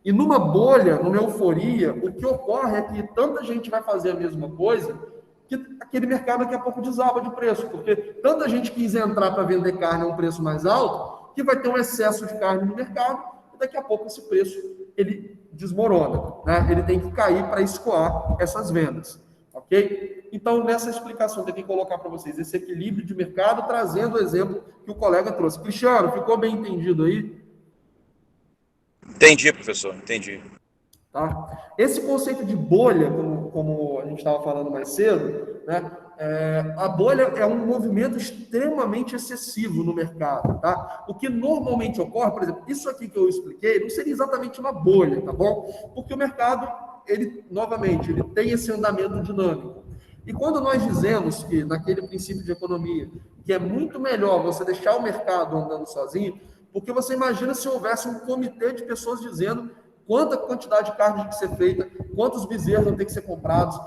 E numa bolha, numa euforia, o que ocorre é que tanta gente vai fazer a mesma coisa que aquele mercado daqui a pouco desaba de preço, porque tanta gente quis entrar para vender carne a um preço mais alto, que vai ter um excesso de carne no mercado, e daqui a pouco esse preço ele desmorona, né? Ele tem que cair para escoar essas vendas, ok? Então, nessa explicação, tem que colocar para vocês esse equilíbrio de mercado, trazendo o exemplo que o colega trouxe. Cristiano, ficou bem entendido aí? Entendi, professor, entendi. Tá? Esse conceito de bolha, como a gente estava falando mais cedo, né? A bolha é um movimento extremamente excessivo no mercado. Tá? O que normalmente ocorre, por exemplo, isso aqui que eu expliquei, não seria exatamente uma bolha, tá bom? Porque o mercado, ele tem esse andamento dinâmico. E quando nós dizemos que, naquele princípio de economia, que é muito melhor você deixar o mercado andando sozinho, porque você imagina se houvesse um comitê de pessoas dizendo quanta quantidade de carne tem que ser feita, quantos bezerros vão ter que ser comprados,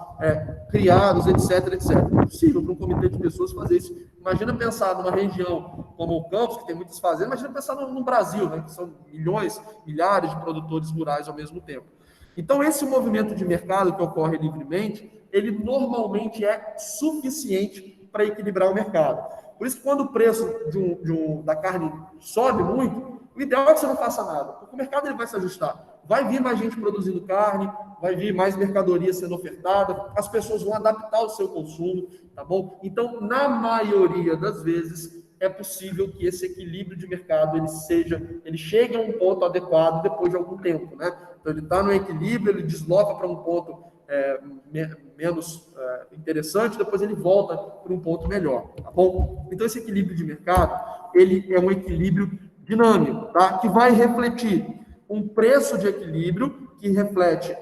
criados, etc, etc. É impossível para um comitê de pessoas fazer isso. Imagina pensar numa região como o Campos, que tem muitas fazendas, imagina pensar no Brasil, né, que são milhões, milhares de produtores rurais ao mesmo tempo. Então, esse movimento de mercado que ocorre livremente, ele normalmente é suficiente para equilibrar o mercado. Por isso que quando o preço da carne sobe muito, o ideal é que você não faça nada, porque o mercado ele vai se ajustar. Vai vir mais gente produzindo carne, vai vir mais mercadoria sendo ofertada, as pessoas vão adaptar o seu consumo, tá bom? Então, na maioria das vezes, é possível que esse equilíbrio de mercado ele chegue a um ponto adequado depois de algum tempo, né? Então, ele está no equilíbrio, ele desloca para um ponto menos interessante, depois ele volta para um ponto melhor, tá bom? Então, esse equilíbrio de mercado, ele é um equilíbrio dinâmico, tá? Que vai refletir um preço de equilíbrio que reflete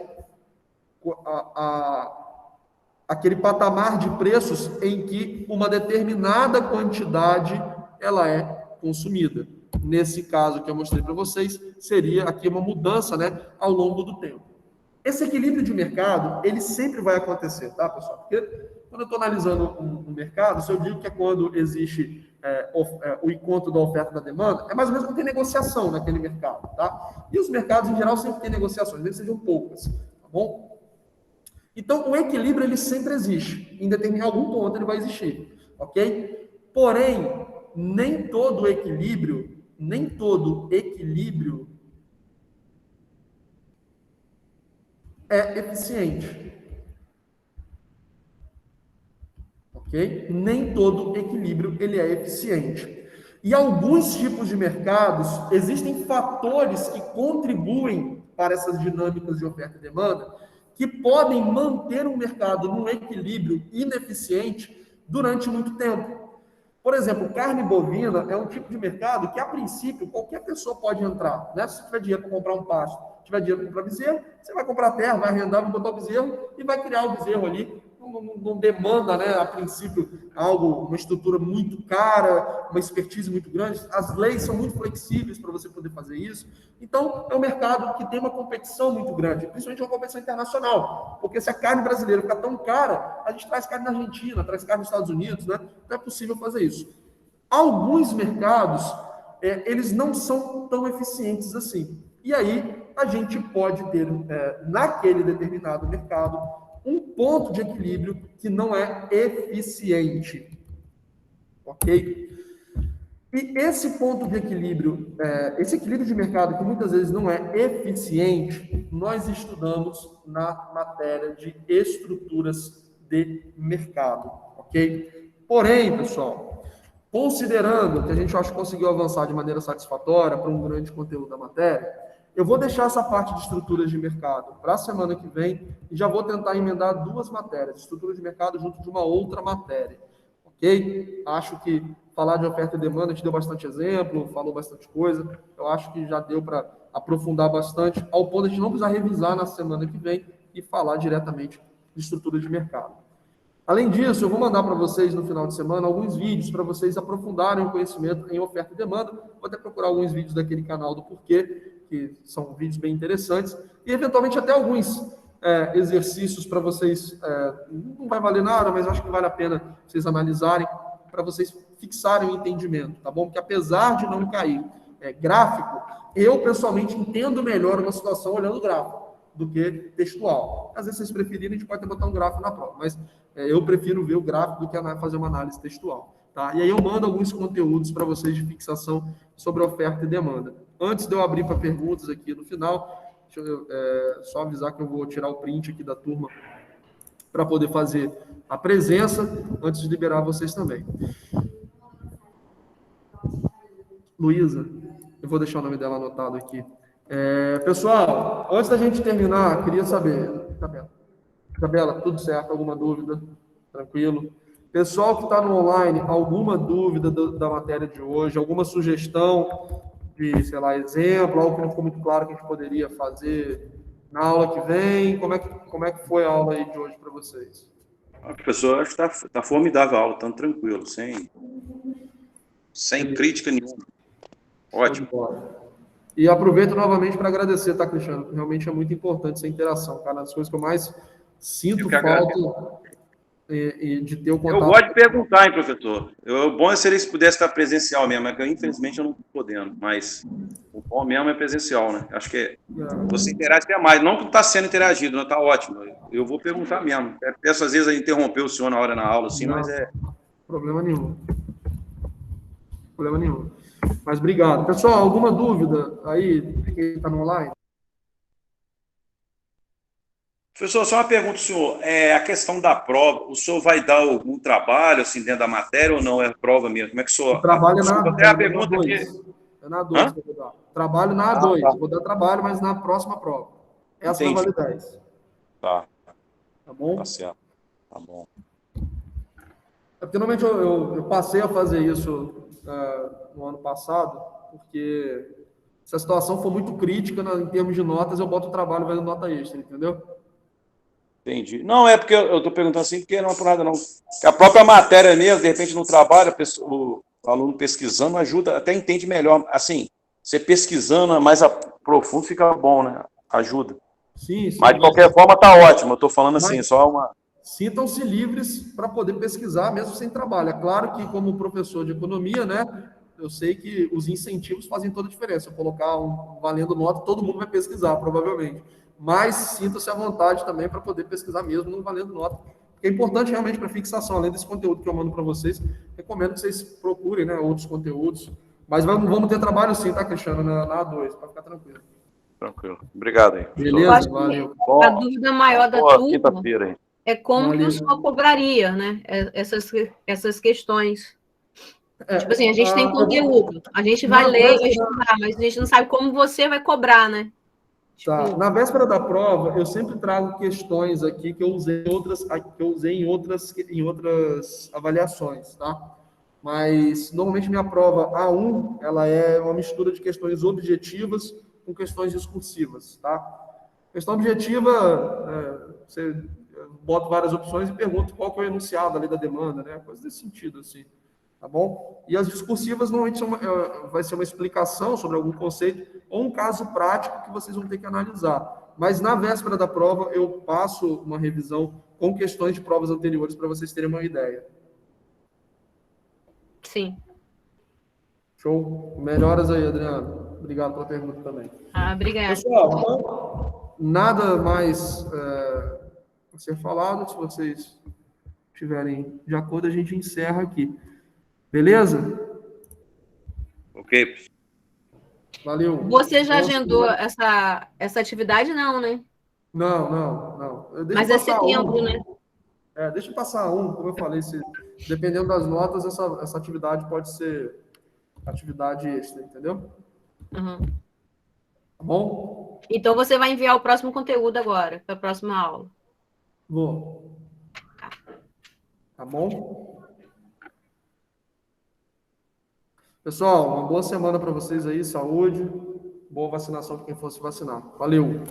aquele patamar de preços em que uma determinada quantidade ela é consumida. Nesse caso que eu mostrei para vocês, seria aqui uma mudança, né, ao longo do tempo. Esse equilíbrio de mercado, ele sempre vai acontecer, tá, pessoal? Porque quando eu estou analisando um mercado, se eu digo que é quando existe o encontro da oferta e da demanda, é mais ou menos quando tem negociação naquele mercado, tá? E os mercados, em geral, sempre têm negociações, mesmo que sejam poucas, tá bom? Então, o equilíbrio, ele sempre existe. Em algum ponto, ele vai existir, ok? Porém, nem todo equilíbrio é eficiente. Ok? Nem todo equilíbrio ele é eficiente. E alguns tipos de mercados, existem fatores que contribuem para essas dinâmicas de oferta e demanda, que podem manter um mercado num equilíbrio ineficiente durante muito tempo. Por exemplo, carne bovina é um tipo de mercado que, a princípio, qualquer pessoa pode entrar, né? Se você tiver dinheiro para comprar um pasto, tiver dinheiro para comprar bezerro, você vai comprar terra, vai arrendar, vai botar o bezerro e vai criar o bezerro ali. Não demanda, né, a princípio, uma estrutura muito cara, uma expertise muito grande. As leis são muito flexíveis para você poder fazer isso. Então, é um mercado que tem uma competição muito grande, principalmente uma competição internacional. Porque se a carne brasileira ficar tão cara, a gente traz carne na Argentina, traz carne nos Estados Unidos, né? Não é possível fazer isso. Alguns mercados, eles não são tão eficientes assim. E aí, a gente pode ter, naquele determinado mercado, um ponto de equilíbrio que não é eficiente. Ok? E esse ponto de equilíbrio, esse equilíbrio de mercado que muitas vezes não é eficiente, nós estudamos na matéria de estruturas de mercado. Ok? Porém, pessoal, considerando que a gente acho que conseguiu avançar de maneira satisfatória para um grande conteúdo da matéria, eu vou deixar essa parte de estruturas de mercado para a semana que vem e já vou tentar emendar 2 matérias, estrutura de mercado junto de uma outra matéria, ok? Acho que falar de oferta e demanda, a gente deu bastante exemplo, falou bastante coisa, eu acho que já deu para aprofundar bastante, ao ponto de a gente não precisar revisar na semana que vem e falar diretamente de estrutura de mercado. Além disso, eu vou mandar para vocês no final de semana alguns vídeos para vocês aprofundarem o conhecimento em oferta e demanda. Vou até procurar alguns vídeos daquele canal do Porquê, que são vídeos bem interessantes, e eventualmente até alguns exercícios para vocês, não vai valer nada, mas acho que vale a pena vocês analisarem, para vocês fixarem o entendimento, tá bom? Porque apesar de não cair gráfico, eu pessoalmente entendo melhor uma situação olhando o gráfico do que textual. Às vezes vocês preferirem, a gente pode até botar um gráfico na prova, mas eu prefiro ver o gráfico do que fazer uma análise textual. Tá? E aí eu mando alguns conteúdos para vocês de fixação sobre oferta e demanda. Antes de eu abrir para perguntas aqui no final, deixa eu só avisar que eu vou tirar o print aqui da turma para poder fazer a presença, antes de liberar vocês também. Luísa, eu vou deixar o nome dela anotado aqui. Pessoal, antes da gente terminar, queria saber, Isabela, tudo certo? Alguma dúvida? Tranquilo? Pessoal que está no online, alguma dúvida da matéria de hoje, alguma sugestão de, sei lá, exemplo, algo que não ficou muito claro que a gente poderia fazer na aula que vem? Como é que foi a aula aí de hoje para vocês? Professor, acho que está formidável a aula, estando tranquilo, sem crítica nenhuma. Ótimo. E aproveito novamente para agradecer, tá, Cristiano? Realmente é muito importante essa interação, cara. Uma das coisas que eu mais sinto falta de ter o contato. Eu gosto de perguntar, hein, professor. O bom seria se pudesse estar presencial mesmo, é que infelizmente eu não estou podendo, mas o bom mesmo é presencial, né? Acho que você interage até mais. Não que está sendo interagido, não está ótimo. Eu vou perguntar mesmo. Peço às vezes a interromper o senhor na hora na aula, assim, mas Problema nenhum. Problema nenhum. Mas obrigado. Pessoal, alguma dúvida aí, quem está no online? Professor, só uma pergunta, senhor. A questão da prova, o senhor vai dar algum trabalho assim, dentro da matéria ou não? É prova mesmo? Como é que o senhor... O trabalho é na A2. É na A2 que eu vou dar. Trabalho na A2. Tá. Vou dar trabalho, mas na próxima prova. Essa vai valer 10. Tá. Tá bom? Tá certo. Tá bom. Porque normalmente eu passei a fazer isso no ano passado, porque se a situação for muito crítica em termos de notas, eu boto o trabalho e vai dando nota extra, entendeu? Entendi. Não, é porque eu estou perguntando assim, porque não é por nada, não. Porque a própria matéria mesmo, de repente, no trabalho, o aluno pesquisando ajuda, até entende melhor. Assim, você pesquisando mais profundo fica bom, né? Ajuda. Sim, sim. Mas, de qualquer forma, tá ótimo. Eu estou falando assim, só uma... Sintam-se livres para poder pesquisar, mesmo sem trabalho. É claro que, como professor de economia, né, eu sei que os incentivos fazem toda a diferença. Se eu colocar valendo nota, todo mundo vai pesquisar, provavelmente. Mas sinta-se à vontade também para poder pesquisar mesmo não valendo nota, que é importante realmente para fixação, além desse conteúdo que eu mando para vocês, recomendo que vocês procurem, né, outros conteúdos. Mas vamos ter trabalho sim, tá, Cristiano, na A2, para ficar tranquilo. Tranquilo. Obrigado aí. Beleza? Valeu. A dúvida maior da Boa turma quinta-feira aí. é como que Valeu. o senhor cobraria, né? Essas questões. Tipo assim, a gente tem conteúdo, a gente vai ler, vai estudar, mas a gente não sabe como você vai cobrar, né? Tá. Na véspera da prova, eu sempre trago questões aqui que eu usei em outras avaliações, tá? Mas normalmente minha prova A1, ela é uma mistura de questões objetivas com questões discursivas, tá? Questão objetiva, você bota várias opções e pergunta qual que é o enunciado ali da demanda, né? Coisa desse sentido, assim. Tá bom? E as discursivas normalmente vai ser uma explicação sobre algum conceito ou um caso prático que vocês vão ter que analisar. Mas na véspera da prova eu passo uma revisão com questões de provas anteriores para vocês terem uma ideia. Sim. Show? Melhoras aí, Adriano. Obrigado pela pergunta também. Obrigada. Pessoal, então, nada mais a ser falado. Se vocês estiverem de acordo, a gente encerra aqui. Beleza? Ok. Valeu. Você já agendou essa atividade? Não, né? Não. Mas é setembro, né? Deixa eu passar como eu falei, dependendo das notas, essa atividade pode ser atividade extra, entendeu? Uhum. Tá bom? Então você vai enviar o próximo conteúdo agora, para a próxima aula. Vou. Tá bom? Pessoal, uma boa semana para vocês aí, saúde, boa vacinação para quem for se vacinar. Valeu!